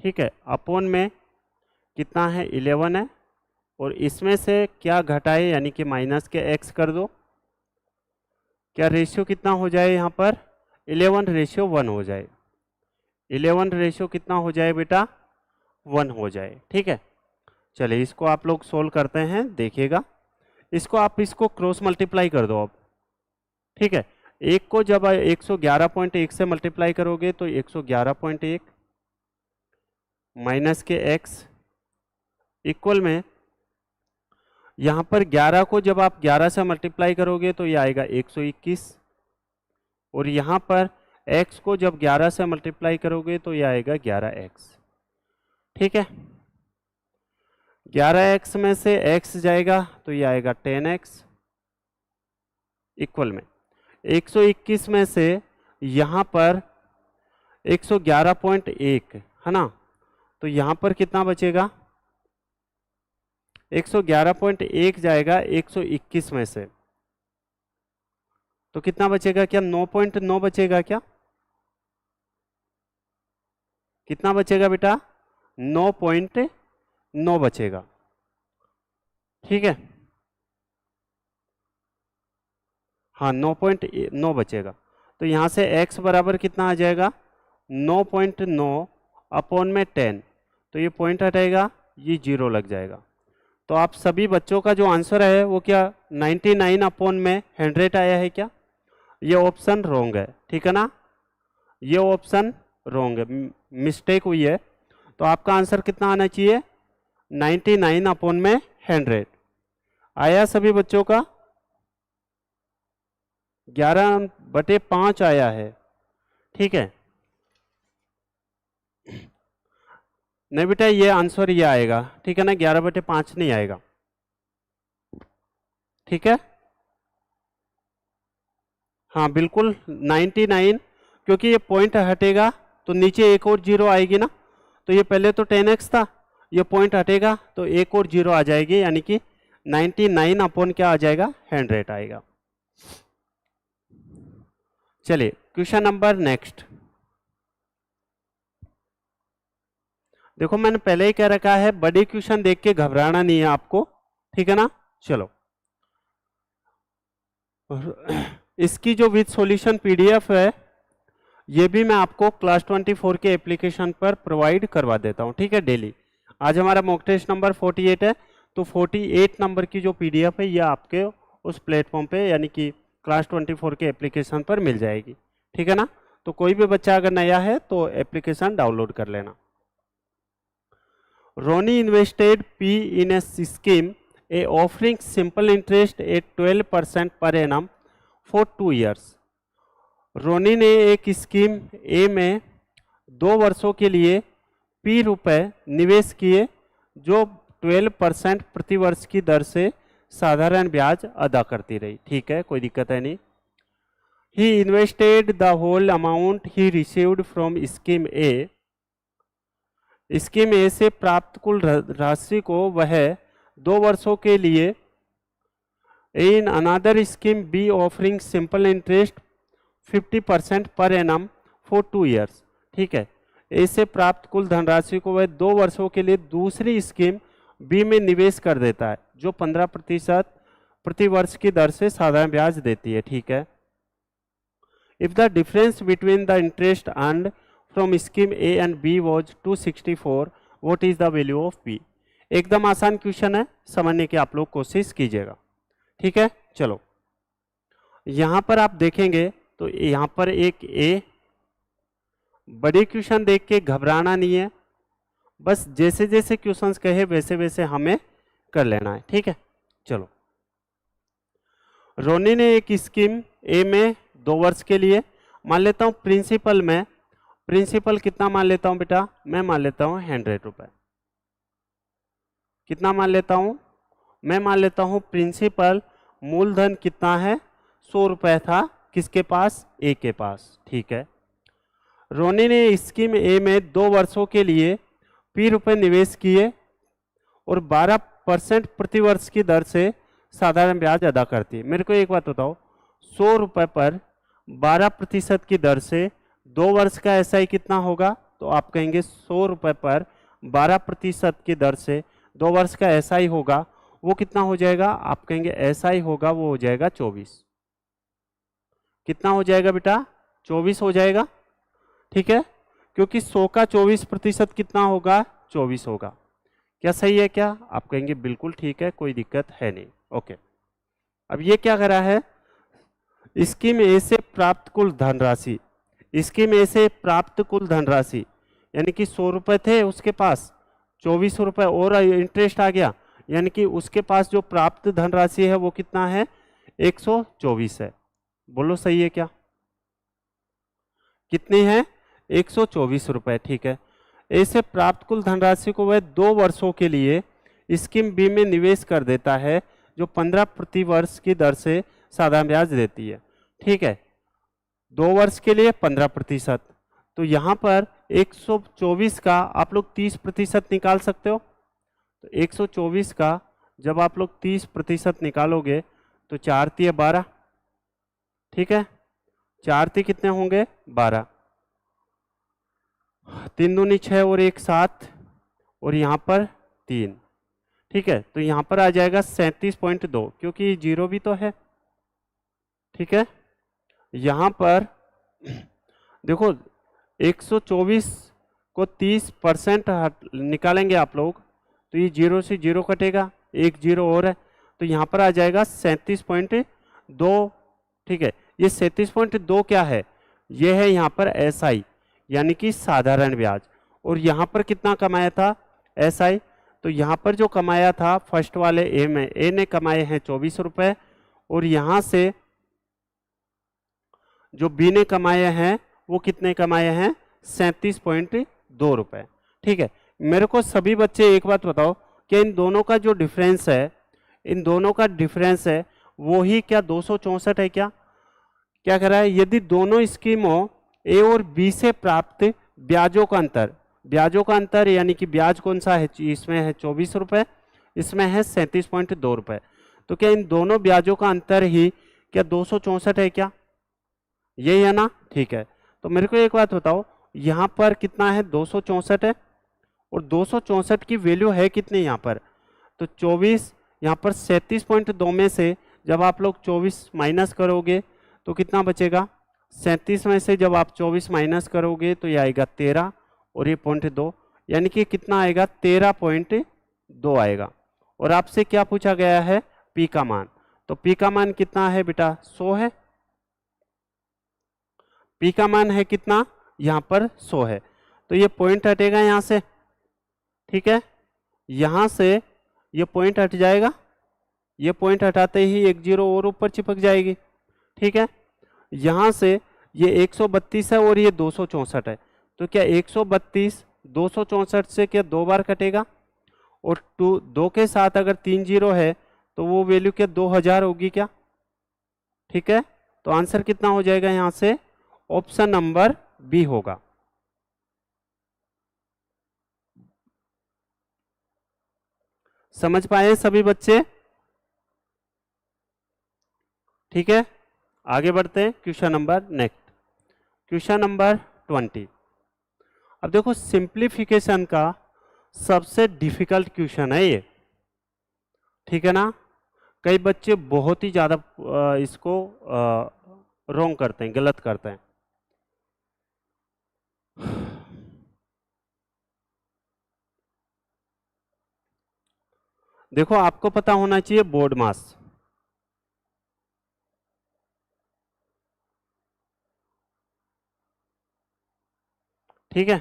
ठीक है, अपोन में कितना है, 11 है, और इसमें से क्या घटाए यानी कि माइनस के x कर दो। क्या रेशियो कितना हो जाए यहाँ पर, 11:1 हो जाए। 11 रेशियो कितना हो जाए बेटा, 1 हो जाए। ठीक है, चलिए इसको आप लोग सोल्व करते हैं, देखिएगा। इसको आप इसको क्रॉस मल्टीप्लाई कर दो अब। ठीक है, एक को जब 111.1 से मल्टीप्लाई करोगे तो 111.1 माइनस के x इक्वल में, यहाँ पर 11 को जब आप 11 से मल्टीप्लाई करोगे तो ये आएगा 121, और यहाँ पर x को जब 11 से मल्टीप्लाई करोगे तो ये आएगा 11x। ठीक है, 11x में से x जाएगा तो ये आएगा 10x इक्वल में 121 में से यहाँ पर 111.1 है ना, तो यहाँ पर कितना बचेगा, 111.1 जाएगा 121 में से, तो कितना बचेगा, क्या 9.9 बचेगा क्या, कितना बचेगा बेटा, 9.9 बचेगा। ठीक है, हाँ 9.9 बचेगा। तो यहाँ से x बराबर कितना आ जाएगा, 9.9 अपॉन में 10, तो ये पॉइंट हटेगा, ये 0 लग जाएगा। तो आप सभी बच्चों का जो आंसर है वो क्या 99 अपॉन में 100 आया है क्या, ये ऑप्शन रॉन्ग है। ठीक है ना, ये ऑप्शन रॉन्ग है, मिस्टेक हुई है। तो आपका आंसर कितना आना चाहिए, 99 अपॉन में 100 आया सभी बच्चों का, 11/5 आया है। ठीक है, नहीं बेटा ये आंसर ये आएगा। ठीक है ना, 11/5 नहीं आएगा। ठीक है, हाँ बिल्कुल 99, क्योंकि ये पॉइंट हटेगा तो नीचे एक और 0 आएगी ना, तो ये पहले तो 10x था, ये पॉइंट हटेगा तो एक और 0 आ जाएगी, यानी कि 99 अपॉन क्या आ जाएगा, 100 आएगा। चलिए क्वेश्चन नंबर नेक्स्ट, देखो मैंने पहले ही कह रखा है बड़े क्वेश्चन देख के घबराना नहीं है आपको। ठीक है ना, चलो इसकी जो विद सॉल्यूशन पीडीएफ है ये भी मैं आपको क्लास 24 के एप्लीकेशन पर प्रोवाइड करवा देता हूँ। ठीक है, डेली। आज हमारा मॉक टेस्ट नंबर 48 है, तो 48 नंबर की जो पीडीएफ है ये आपके उस प्लेटफॉर्म पे यानी कि क्लास 24 के एप्लीकेशन पर मिल जाएगी। ठीक है ना। तो कोई भी बच्चा अगर नया है तो एप्लीकेशन डाउनलोड कर लेना। Ronnie invested P in a scheme A offering simple interest at 12% per annum for 2 years। रोनी ने एक स्कीम ए में 2 वर्षों के लिए पी रुपए निवेश किए जो 12% प्रति वर्ष की दर से साधारण ब्याज अदा करती रही। ठीक है, कोई दिक्कत है नहीं। He invested the whole amount he received from scheme A. Scheme A से प्राप्त कुल राशि को वह 2 वर्षों के लिए in another scheme B offering simple interest 50% per annum for 2 years। ठीक है, ए से प्राप्त कुल धनराशि को वह 2 वर्षों के लिए दूसरी स्कीम बी में निवेश कर देता है जो 15% प्रति वर्ष की दर से साधारण ब्याज देती है। ठीक है, if the difference between the interest earned from scheme A and B was 264, what is the value of B. एकदम आसान क्वेश्चन है, समझने की आप लोग कोशिश कीजिएगा। ठीक है, चलो यहां पर आप देखेंगे तो यहां पर एक ए, बड़ी क्वेश्चन देख के घबराना नहीं है, बस जैसे जैसे क्वेश्चंस कहे वैसे वैसे हमें कर लेना है। ठीक है, चलो रोनी ने एक स्कीम ए में 2 वर्ष के लिए, मान लेता हूं प्रिंसिपल में, प्रिंसिपल कितना मान लेता हूं बेटा, मैं मान लेता हूं 100 रुपए। कितना मान लेता हूं, मैं मान लेता हूं प्रिंसिपल मूलधन कितना है 100 रुपए था, किसके पास, ए के पास। ठीक है, रोनी ने स्कीम ए में 2 वर्षों के लिए पी रुपए निवेश किए और 12% प्रति वर्ष की दर से साधारण ब्याज अदा करती है। मेरे को एक बात बताओ, 100 रुपए पर 12% की दर से 2 वर्ष का एसआई कितना होगा, तो आप कहेंगे 100 रुपए पर 12% की दर से 2 वर्ष का एसआई होगा, वो कितना हो जाएगा, आप कहेंगे एसआई होगा वो हो जाएगा 24। कितना हो जाएगा बेटा, 24 हो जाएगा। ठीक है, क्योंकि 100 का 24% कितना होगा, 24 होगा। क्या सही है क्या, आप कहेंगे बिल्कुल ठीक है, कोई दिक्कत है नहीं। ओके, अब ये क्या करा है, स्कीम ए से प्राप्त कुल धनराशि, स्कीम ए से प्राप्त कुल धनराशि यानी कि 100 रुपए थे उसके पास, 24 रुपए और इंटरेस्ट आ गया, यानी कि उसके पास जो प्राप्त धनराशि है वो कितना है, 124 है। बोलो सही है क्या, कितनी है, 124 रुपए। ठीक है, ए से प्राप्त कुल धनराशि को वह 2 वर्षों के लिए स्कीम बी में निवेश कर देता है जो 15 प्रति वर्ष की दर से साधारण ब्याज देती है। ठीक है, 2 वर्ष के लिए 15%, तो यहाँ पर 124 का आप लोग 30% निकाल सकते हो। तो 124 का जब आप लोग 30% निकालोगे तो 4 × 12। ठीक है, 4 × कितने होंगे, 12, 3 दूनी 6 और 1 7 और यहाँ पर 3। ठीक है, तो यहाँ पर आ जाएगा 37.2, क्योंकि जीरो भी तो है। ठीक है, यहाँ पर देखो 124 को 30% निकालेंगे आप लोग तो ये 0 से 0 कटेगा, एक 0 और है, तो यहाँ पर आ जाएगा 37.2। ठीक है, ये 37.2 क्या है, ये है यहाँ पर एसआई यानी कि साधारण ब्याज। और यहाँ पर कितना कमाया था एसआई, तो यहाँ पर जो कमाया था फर्स्ट वाले ए में, ए ने कमाए हैं 24 रुपए और यहाँ से जो बी ने कमाए हैं वो कितने कमाए हैं, 37.2 रुपए। ठीक है, मेरे को सभी बच्चे एक बात बताओ कि इन दोनों का जो डिफरेंस है, इन दोनों का डिफरेंस है वो ही क्या 264 है क्या, क्या कर रहा है, यदि दोनों स्कीमों ए और बी से प्राप्त ब्याजों का अंतर, ब्याजों का अंतर यानी कि ब्याज कौन सा है, इसमें है 24 रुपए, इसमें है 37.2 रुपए, तो क्या इन दोनों ब्याजों का अंतर ही क्या 264 है क्या, यही है ना। ठीक है, तो मेरे को एक बात बताओ, यहाँ पर कितना है 264 है और 264 की वैल्यू है कितनी यहाँ पर, तो 24, यहाँ पर 37.2 में से जब आप लोग 24 माइनस करोगे तो कितना बचेगा, 37 में से जब आप 24 माइनस करोगे तो ये आएगा 13 और ये 0.2 यानी कि कितना आएगा 13.2 आएगा। और आपसे क्या पूछा गया है, पी का मान, तो पी का मान कितना है बेटा 100 है। P का मान है कितना, यहाँ पर 100 है, तो ये पॉइंट हटेगा यहाँ से, ठीक है, यहाँ से ये पॉइंट हट जाएगा, ये पॉइंट हटाते ही एक जीरो और ऊपर चिपक जाएगी, ठीक है। यहाँ से ये 132 है और ये 264 है, तो क्या 132 264 से क्या 2 बार कटेगा, और 2 के साथ अगर 3 जीरो है तो वो वैल्यू क्या 2000 होगी क्या, ठीक है। तो आंसर कितना हो जाएगा यहाँ से, ऑप्शन नंबर बी होगा। समझ पाए सभी बच्चे, ठीक है। आगे बढ़ते हैं question number next, question number 20। अब देखो सिंप्लीफिकेशन का सबसे डिफिकल्ट क्वेश्चन है ये, ठीक है ना। कई बच्चे बहुत ही ज्यादा इसको रॉन्ग करते हैं, गलत करते हैं। देखो आपको पता होना चाहिए बोर्ड मास, ठीक है,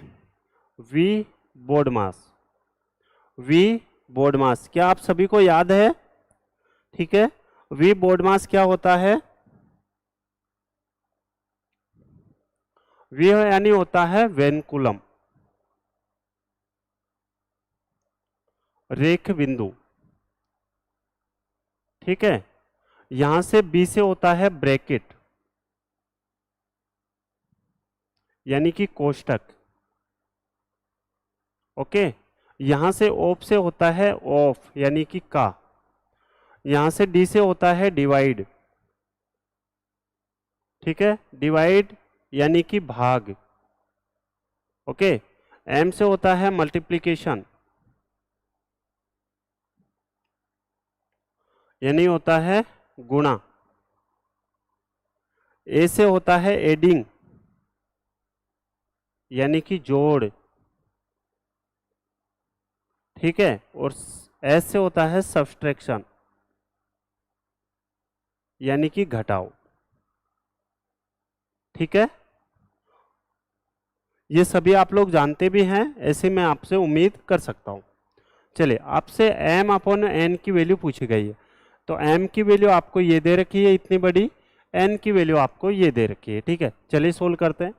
V बोर्ड मास, V बोर्ड मास क्या आप सभी को याद है, ठीक है। V बोर्ड मास क्या होता है, V यानी होता है वेन कूलम, रेख बिंदु, ठीक है। यहां से B से होता है ब्रैकेट यानी कि कोष्टक, ओके। यहां से ऑफ से होता है ऑफ यानी कि का, यहां से D से होता है डिवाइड, ठीक है, डिवाइड यानी कि भाग, ओके। M से होता है मल्टीप्लिकेशन यानी होता है गुणा, A से होता है एडिंग यानी कि जोड़, ठीक है, और S से होता है सब्सट्रैक्शन यानी कि घटाओ, ठीक है। ये सभी आप लोग जानते भी हैं, ऐसे मैं आपसे उम्मीद कर सकता हूं। चलिए आपसे m अपॉन n की वैल्यू पूछी गई है, तो m की वैल्यू आपको ये दे रखी है इतनी बड़ी, n की वैल्यू आपको ये दे रखी है, ठीक है। चलिए सोल्व करते हैं।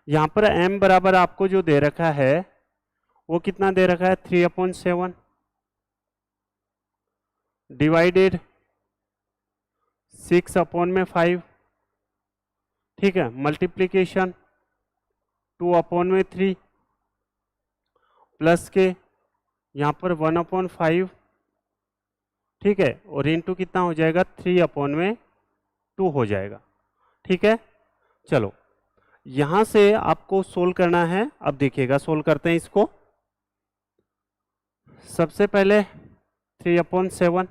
यहाँ पर m बराबर आपको जो दे रखा है वो कितना दे रखा है 3/7 डिवाइडेड 6/5, ठीक है, मल्टीप्लीकेशन 2/3 प्लस के यहाँ पर 1/5, ठीक है, और इंटू कितना हो जाएगा 3/2 हो जाएगा, ठीक है। चलो यहां से आपको सोल्व करना है, अब देखिएगा सोल्व करते हैं इसको। सबसे पहले 3/7,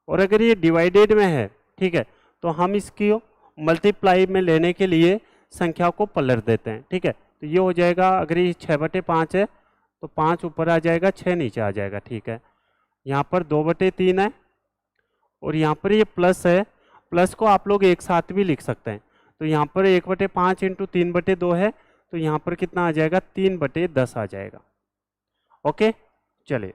और अगर ये डिवाइडेड में है, ठीक है, तो हम इसकी मल्टीप्लाई में लेने के लिए संख्या को पलट देते हैं, ठीक है। तो ये हो जाएगा, अगर ये 6/5 है तो 5 ऊपर आ जाएगा, 6 नीचे आ जाएगा, ठीक है। यहाँ पर 2/3 है और यहाँ पर ये प्लस है, प्लस को आप लोग एक साथ भी लिख सकते हैं। तो यहाँ पर 1/5 इंटू 3/2 है, तो यहाँ पर कितना आ जाएगा 3/10 आ जाएगा, ओके। चलिए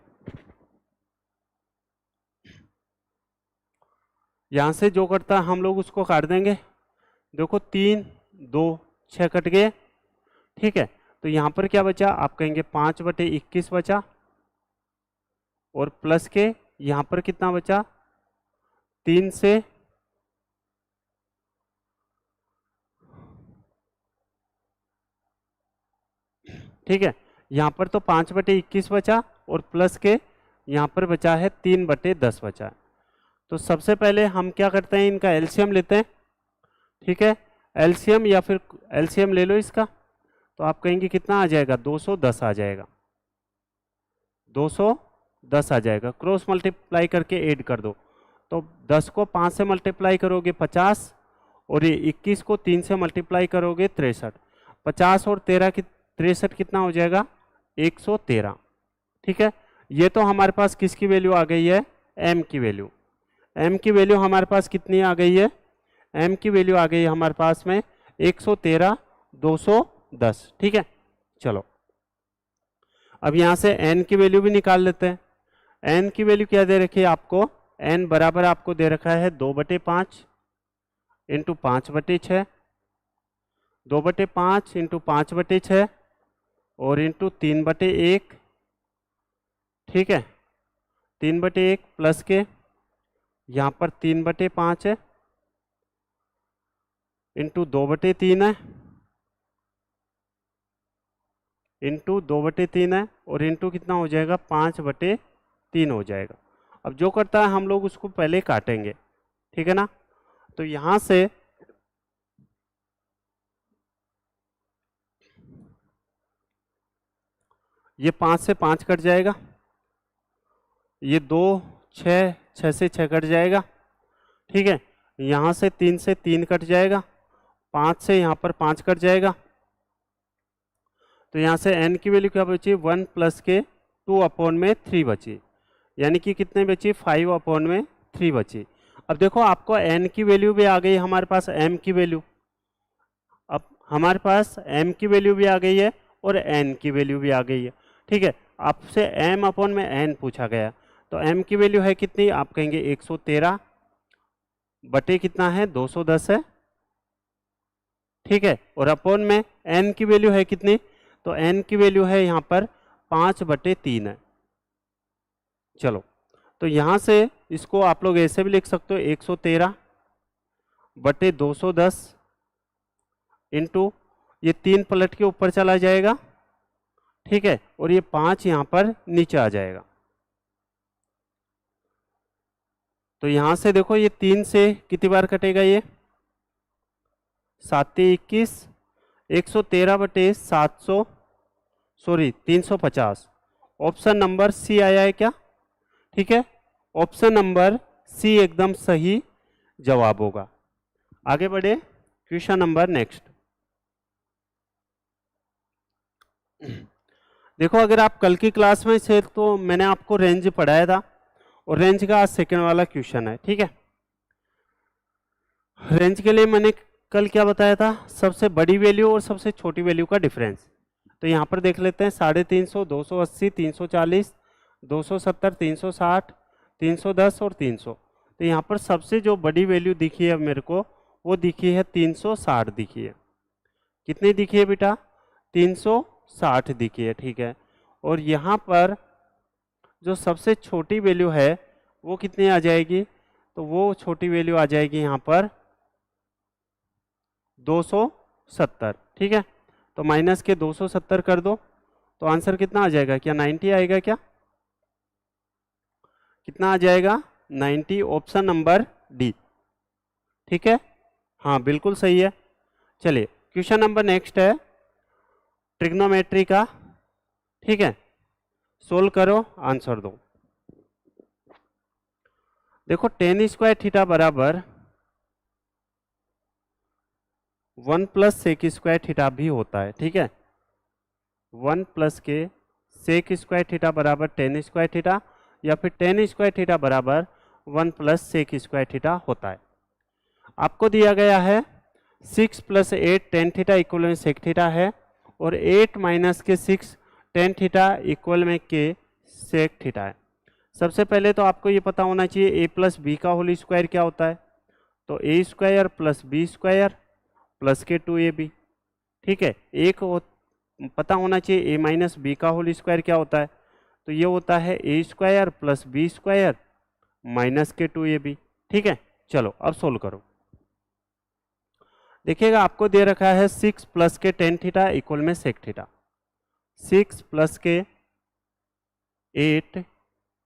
यहाँ से जो करता है हम लोग उसको काट देंगे। देखो 3 2 6 कट गए, ठीक है। तो यहाँ पर क्या बचा, आप कहेंगे 5/21 बचा, और प्लस के यहाँ पर कितना बचा 3 से, ठीक है, यहाँ पर तो 5/21 बचा और प्लस के यहाँ पर बचा है 3/10 बचा है। तो सबसे पहले हम क्या करते हैं, इनका एलसीएम लेते हैं, ठीक है। एलसीएम या फिर एलसीएम ले लो इसका, तो आप कहेंगे कितना आ जाएगा 210 आ जाएगा, 210 आ जाएगा। क्रॉस मल्टीप्लाई करके ऐड कर दो, तो 10 को 5 से मल्टीप्लाई करोगे 50, और ये 21 को 3 से मल्टीप्लाई करोगे 63, 50 और 13 की 63 कितना हो जाएगा 113, ठीक है। ये तो हमारे पास किसकी वैल्यू आ गई है, m की वैल्यू। m की वैल्यू हमारे पास कितनी आ गई है, m की वैल्यू आ गई है हमारे पास में 113 210, ठीक है। चलो अब यहाँ से n की वैल्यू भी निकाल लेते हैं। n की वैल्यू क्या दे रखी है आपको, n बराबर आपको दे रखा है 2/5 इंटू 5/6, 2/5 इंटू 5/6 और इंटू 3/1, ठीक है। 3/1 प्लस के यहाँ पर 3/5 है इंटू 2/3 है इंटू 2/3 है और इंटू कितना हो जाएगा 5/3 हो जाएगा। अब जो करता है हम लोग उसको पहले काटेंगे, ठीक है ना। तो यहां से ये 5 से 5 कट जाएगा, ये 2 6 6 से 6 कट जाएगा, ठीक है। यहाँ से 3 से 3 कट जाएगा, 5 से यहाँ पर 5 कट जाएगा। तो यहाँ से n की वैल्यू क्या बची, 1 प्लस के 2/3 बची, यानी कि कितने बची, 5/3 बची। अब देखो आपको n की वैल्यू भी आ गई हमारे पास, m की वैल्यू, अब हमारे पास m की वैल्यू भी आ गई है और n की वैल्यू भी आ गई है, ठीक है। आपसे m/n पूछा गया, तो m की वैल्यू है कितनी, आप कहेंगे 113 बटे कितना है 210 है, ठीक है। और अपॉन में n की वैल्यू है कितनी, तो n की वैल्यू है यहाँ पर 5/3 है। चलो तो यहाँ से इसको आप लोग ऐसे भी लिख सकते हो, 113 बटे 210 इंटू ये 3 पलट के ऊपर चला जाएगा, ठीक है, और ये 5 यहाँ पर नीचे आ जाएगा। तो यहाँ से देखो ये 3 से कितनी बार कटेगा, ये 7 21, 113 बटे 700 सॉरी 350, ऑप्शन नंबर सी आया है क्या, ठीक है। ऑप्शन नंबर सी एकदम सही जवाब होगा। आगे बढ़े, क्वेश्चन नंबर नेक्स्ट। देखो अगर आप कल की क्लास में थे तो मैंने आपको रेंज पढ़ाया था और रेंज का आज सेकेंड वाला क्वेश्चन है, ठीक है। रेंज के लिए मैंने कल क्या बताया था, सबसे बड़ी वैल्यू और सबसे छोटी वैल्यू का डिफरेंस। तो यहाँ पर देख लेते हैं, 350, 280, 340, 270, 360, 310 और 300। तो यहाँ पर सबसे जो बड़ी वैल्यू दिखी है मेरे को, वो दिखी है 360 दिखी है। कितनी दिखी है बेटा, 360 दिखी है, ठीक है। और यहाँ पर जो सबसे छोटी वैल्यू है वो कितनी आ जाएगी, तो वो छोटी वैल्यू आ जाएगी यहाँ पर 270, ठीक है। तो माइनस के 270 कर दो तो आंसर कितना आ जाएगा, क्या 90 आएगा, क्या कितना आ जाएगा 90, ऑप्शन नंबर डी, ठीक है। हाँ बिल्कुल सही है। चलिए क्वेश्चन नंबर नेक्स्ट है ट्रिग्नोमेट्री का, ठीक है। सोल्व करो, आंसर दो। देखो tan स्क्वायर थीटा बराबर 1 प्लस सेक स्क्वायर थीटा भी होता है, ठीक है। 1 प्लस के सेक स्क्वायर थीटा बराबर tan स्क्वायर थीटा, या फिर tan स्क्वायर थीटा बराबर 1 प्लस सेक स्क्वायर थीटा होता है। आपको दिया गया है 6 प्लस 8 tan थीटा इक्वल में सेक थीटा है, और 8 माइनस के 6 tan थीटा इक्वल में के सेक थीटा है। सबसे पहले तो आपको ये पता होना चाहिए a प्लस बी का होल स्क्वायर क्या होता है, तो a square plus B square plus के 2ab, ठीक है। एक पता होना चाहिए a माइनस बी का होल स्क्वायर क्या होता है, तो ये होता है a square plus B square minus के 2ab, ठीक है। चलो अब सोल्व करो। देखिएगा आपको दे रखा है 6 प्लस के tan थीटा इक्वल में सेक थीटा, 6 प्लस के 8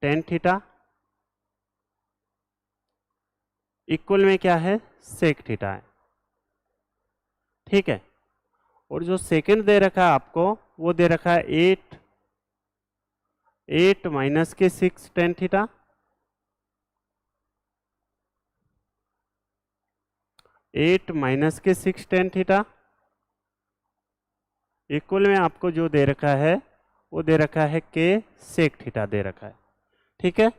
tan थीटा इक्वल में क्या है, सेक थीटा है, ठीक है। और जो सेकंड दे रखा है आपको, वो दे रखा है 8 माइनस के 6 tan थीटा, 8 माइनस के 6 tan थीटा इक्वल में आपको जो दे रखा है वो दे रखा है के सेक थीटा दे रखा है, ठीक है।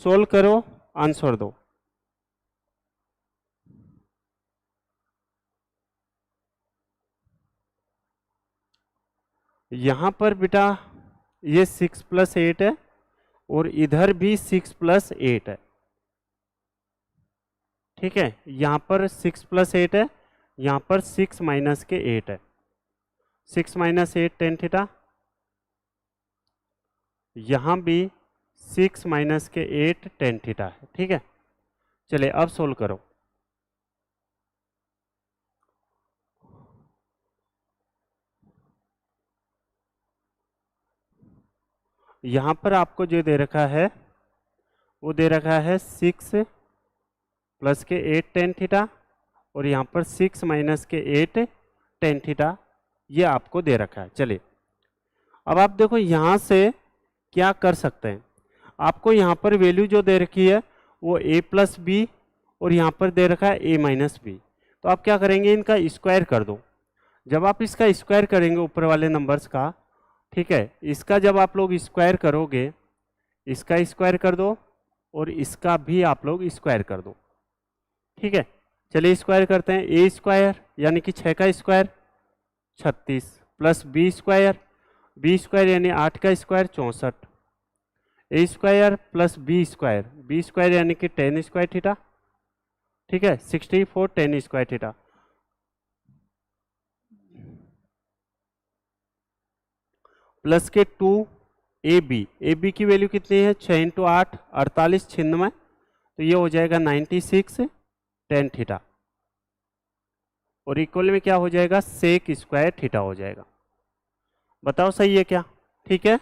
सोल्व करो, आंसर दो। यहाँ पर बेटा ये 6 + 8 है और इधर भी 6 + 8 है। ठीक है, यहाँ पर 6 + 8 है, यहाँ पर 6 - 8 है। 6 - 8 tan थीटा, यहाँ भी 6 - 8 tan थीटा है। ठीक है, चलिए अब सोल्व करो। यहाँ पर आपको जो दे रखा है वो दे रखा है 6 + 8 tan थीटा और यहाँ पर 6 - 8 tan थीटा, ये आपको दे रखा है। चलिए अब आप देखो यहाँ से क्या कर सकते हैं। आपको यहाँ पर वैल्यू जो दे रखी है वो a + b और यहाँ पर दे रखा है a - b। तो आप क्या करेंगे, इनका स्क्वायर कर दो। जब आप इसका स्क्वायर करेंगे ऊपर वाले नंबर्स का, ठीक है, इसका जब आप लोग स्क्वायर करोगे, इसका स्क्वायर कर दो और इसका भी आप लोग स्क्वायर कर दो। ठीक है, चलिए स्क्वायर करते हैं। ए स्क्वायर यानी कि 6 का स्क्वायर 36 प्लस बी स्क्वायर यानी 8 का स्क्वायर 64, ए स्क्वायर प्लस बी स्क्वायर यानी कि 10 स्क्वायर थीटा। ठीक है, 64 10 स्क्वायर थीटा प्लस के 2 ए बी की वैल्यू कितनी है, 6 × 8 48 96, तो ये हो जाएगा 96 tan थीटा और इक्वल में क्या हो जाएगा, सेक स्क्वायर थीटा हो जाएगा। बताओ सही है क्या? ठीक है,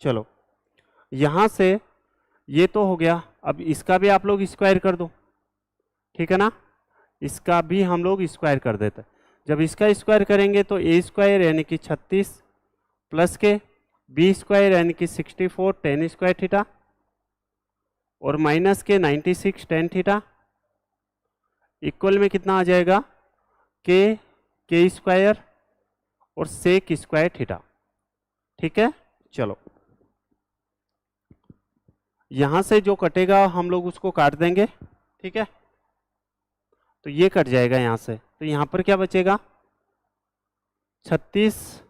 चलो यहाँ से ये तो हो गया। अब इसका भी आप लोग स्क्वायर कर दो। ठीक है ना, इसका भी हम लोग स्क्वायर कर देते हैं। जब इसका स्क्वायर करेंगे तो ए स्क्वायर यानी कि 36 प्लस के बी स्क्वायर यानी कि 64 10 स्क्वायर थीटा और माइनस के 96 tan थीटा इक्वल में कितना आ जाएगा, के स्क्वायर और सेक स्क्वायर थीटा। ठीक है, चलो यहां से जो कटेगा हम लोग उसको काट देंगे। ठीक है, तो ये कट जाएगा यहां से, तो यहां पर क्या बचेगा, 36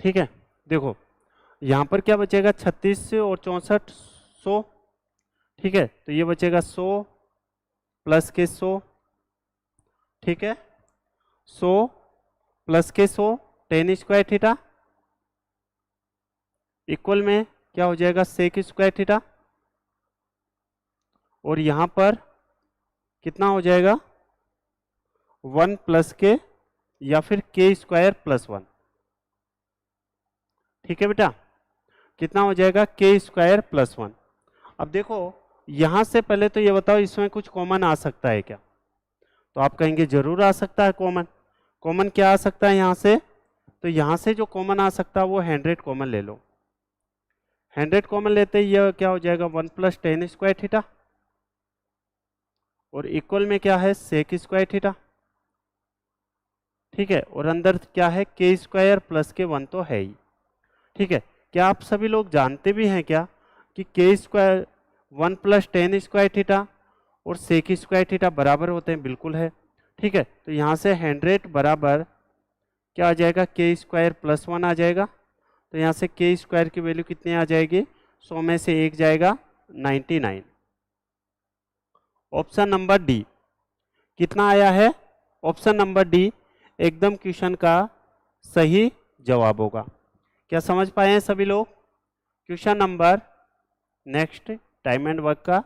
ठीक है, देखो यहाँ पर क्या बचेगा, 36 और 64 100। ठीक है, तो ये बचेगा 100 प्लस के 100। ठीक है, 100 प्लस के 100 10 स्क्वायर थीटा इक्वल में क्या हो जाएगा, सेक स्क्वायर थीटा और यहाँ पर कितना हो जाएगा, 1 प्लस के या फिर के स्क्वायर प्लस 1। ठीक है बेटा, कितना हो जाएगा, के स्क्वायर प्लस 1। अब देखो यहां से पहले तो ये बताओ इसमें कुछ कॉमन आ सकता है क्या, तो आप कहेंगे जरूर आ सकता है कॉमन। कॉमन क्या आ सकता है यहाँ से, तो यहाँ से जो कॉमन आ सकता है वो 100 कॉमन ले लो। 100 कॉमन लेते ही यह क्या हो जाएगा, 1 + 10 स्क्वायर थीटा और इक्वल में क्या है, सेक स्क्वायर थीटा। ठीक है, और अंदर क्या है, के स्क्वायर प्लस के 1 तो है ही। ठीक है, क्या आप सभी लोग जानते भी हैं क्या कि के स्क्वायर 1 + 10 स्क्वायर थीटा और सेक स्क्वायर थीटा बराबर होते हैं? बिल्कुल है। ठीक है, तो यहाँ से 100 बराबर क्या आ जाएगा, के स्क्वायर प्लस 1 आ जाएगा। तो यहाँ से के स्क्वायर की वैल्यू कितनी आ जाएगी, 100 में से 1 जाएगा 99। ऑप्शन नंबर डी कितना आया है, ऑप्शन नंबर डी एकदम क्वेश्चन का सही जवाब होगा। क्या समझ पाए हैं सभी लोग? Question number next time and work का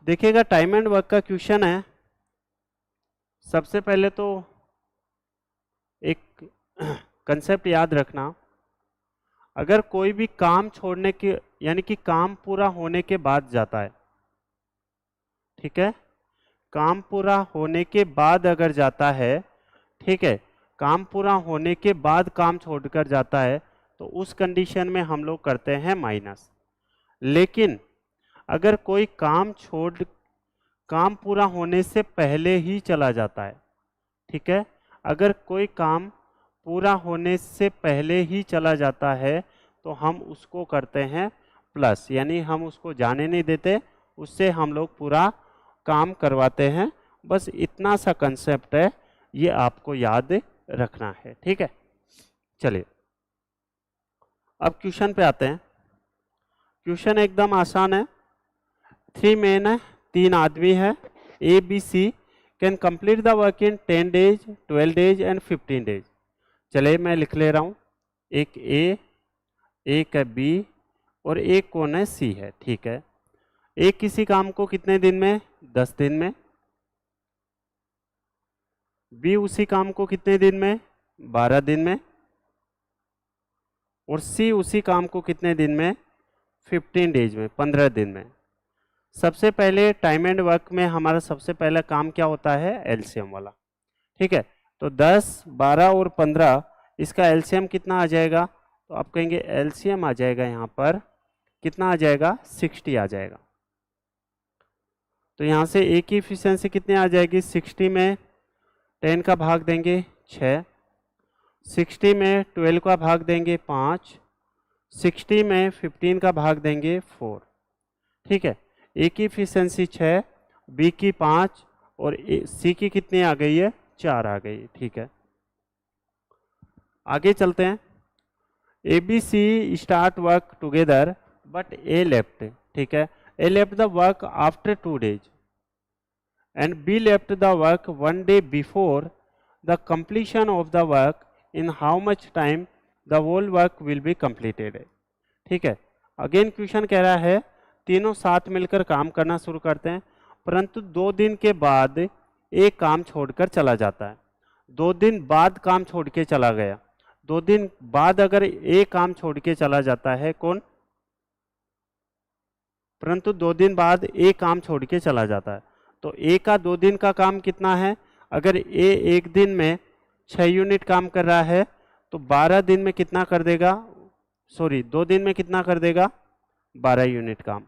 देखिएगा। टाइम एंड वर्क का क्वेश्चन है। सबसे पहले तो एक कंसेप्ट याद रखना, अगर कोई भी काम छोड़ने के यानी कि काम पूरा होने के बाद जाता है, ठीक है, काम पूरा होने के बाद अगर जाता है, ठीक है, काम पूरा होने के बाद काम छोड़कर जाता है तो उस कंडीशन में हम लोग करते हैं माइनस। लेकिन अगर कोई काम पूरा होने से पहले ही चला जाता है, ठीक है। अगर कोई काम पूरा होने से पहले ही चला जाता है तो हम उसको करते हैं प्लस, यानी हम उसको जाने नहीं देते, उससे हम लोग पूरा काम करवाते हैं। बस इतना सा कंसेप्ट है, ये आपको याद रखना है, ठीक है। चलिए अब क्वेश्चन पे आते हैं। क्वेश्चन एकदम आसान है। 3 मेन है, 3 आदमी है, A B C can complete the work in 10 days, 12 days and 15 days. चलिए मैं लिख ले रहा हूँ, एक ए, एक है बी और एक कौन है, सी है, ठीक है। एक किसी काम को कितने दिन में, 10 दिन में। बी उसी काम को कितने दिन में, 12 दिन में। और सी उसी काम को कितने दिन में, 15 डेज में, 15 दिन में। सबसे पहले टाइम एंड वर्क में हमारा सबसे पहला काम क्या होता है, एलसीएम वाला, ठीक है। तो 10, 12 और 15 इसका एलसीएम कितना आ जाएगा, तो आप कहेंगे एलसीएम आ जाएगा यहाँ पर कितना आ जाएगा, 60 आ जाएगा। तो यहाँ से ए की इफिशियंसी कितनी आ जाएगी, 60 में 10 का भाग देंगे 6, 60 में 12 का भाग देंगे 5, 60 में 15 का भाग देंगे 4, ठीक है। ए की इफिशियंसी 6, बी की 5 और सी की कितनी आ गई है, 4 आ गई, ठीक है। आगे चलते हैं। A B C start work together but A left, ठीक है। A left the work after 2 days and B left the work 1 day before the completion of the work. In how much time the whole work will be completed? ठीक है। Again question कह रहा है तीनों साथ मिलकर काम करना शुरू करते हैं, परंतु 2 दिन के बाद एक काम छोड़कर चला जाता है। 2 दिन बाद काम छोड़ के चला गया, 2 दिन बाद अगर एक काम छोड़ के चला जाता है कौन, परंतु 2 दिन बाद एक काम छोड़ के चला जाता है, तो ए का 2 दिन का काम कितना है। अगर ए एक दिन में 6 यूनिट काम कर रहा है तो 12 दिन में कितना कर देगा, सॉरी 2 दिन में कितना कर देगा, 12 यूनिट काम।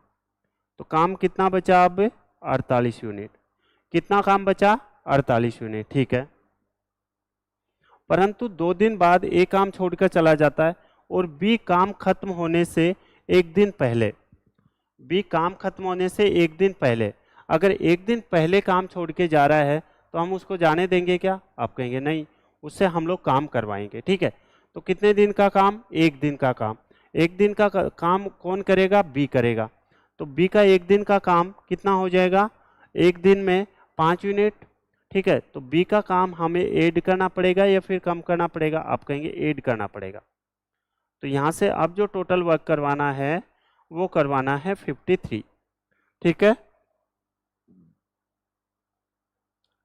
तो काम कितना बचा अब, 48 यूनिट। कितना काम बचा, 48 यूनिट, ठीक है। परंतु 2 दिन बाद ए काम छोड़कर चला जाता है और बी काम खत्म होने से एक दिन पहले, बी काम खत्म होने से एक दिन पहले अगर एक दिन पहले काम छोड़ के जा रहा है तो हम उसको जाने देंगे क्या, आप कहेंगे नहीं, उससे हम लोग काम करवाएंगे, ठीक है। तो कितने दिन का काम, एक दिन का काम। एक दिन का काम कौन करेगा, बी करेगा। तो बी का एक दिन का काम कितना हो जाएगा, एक दिन में 5 यूनिट, ठीक है। तो बी का काम हमें ऐड करना पड़ेगा या फिर कम करना पड़ेगा, आप कहेंगे ऐड करना पड़ेगा। तो यहाँ से अब जो टोटल वर्क करवाना है वो करवाना है 53, ठीक है।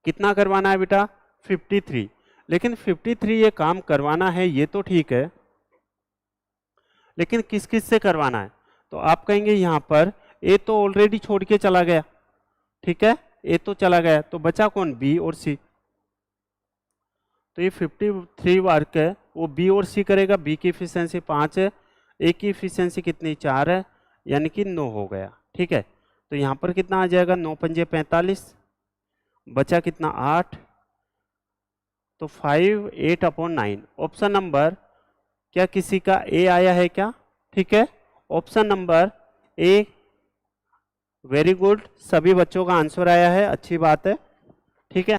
कितना करवाना है बेटा, 53। लेकिन 53 ये काम करवाना है ये तो ठीक है, लेकिन किस किस से करवाना है, तो आप कहेंगे यहाँ पर ए तो ऑलरेडी छोड़ के चला गया, ठीक है, ए तो चला गया, तो बचा कौन, बी और सी। तो ये 53 वर्क है वो बी और सी करेगा। बी की इफिशियंसी 5 है, ए की इफिशियंसी कितनी, 4 है, यानी कि 9 हो गया, ठीक है। तो यहाँ पर कितना आ जाएगा, 9 पंजे 45, बचा कितना 8, तो 5 8/9। ऑप्शन नंबर क्या किसी का ए आया है क्या, ठीक है। Option number A, very good, सभी बच्चों का आंसर आया है, अच्छी बात है, ठीक है।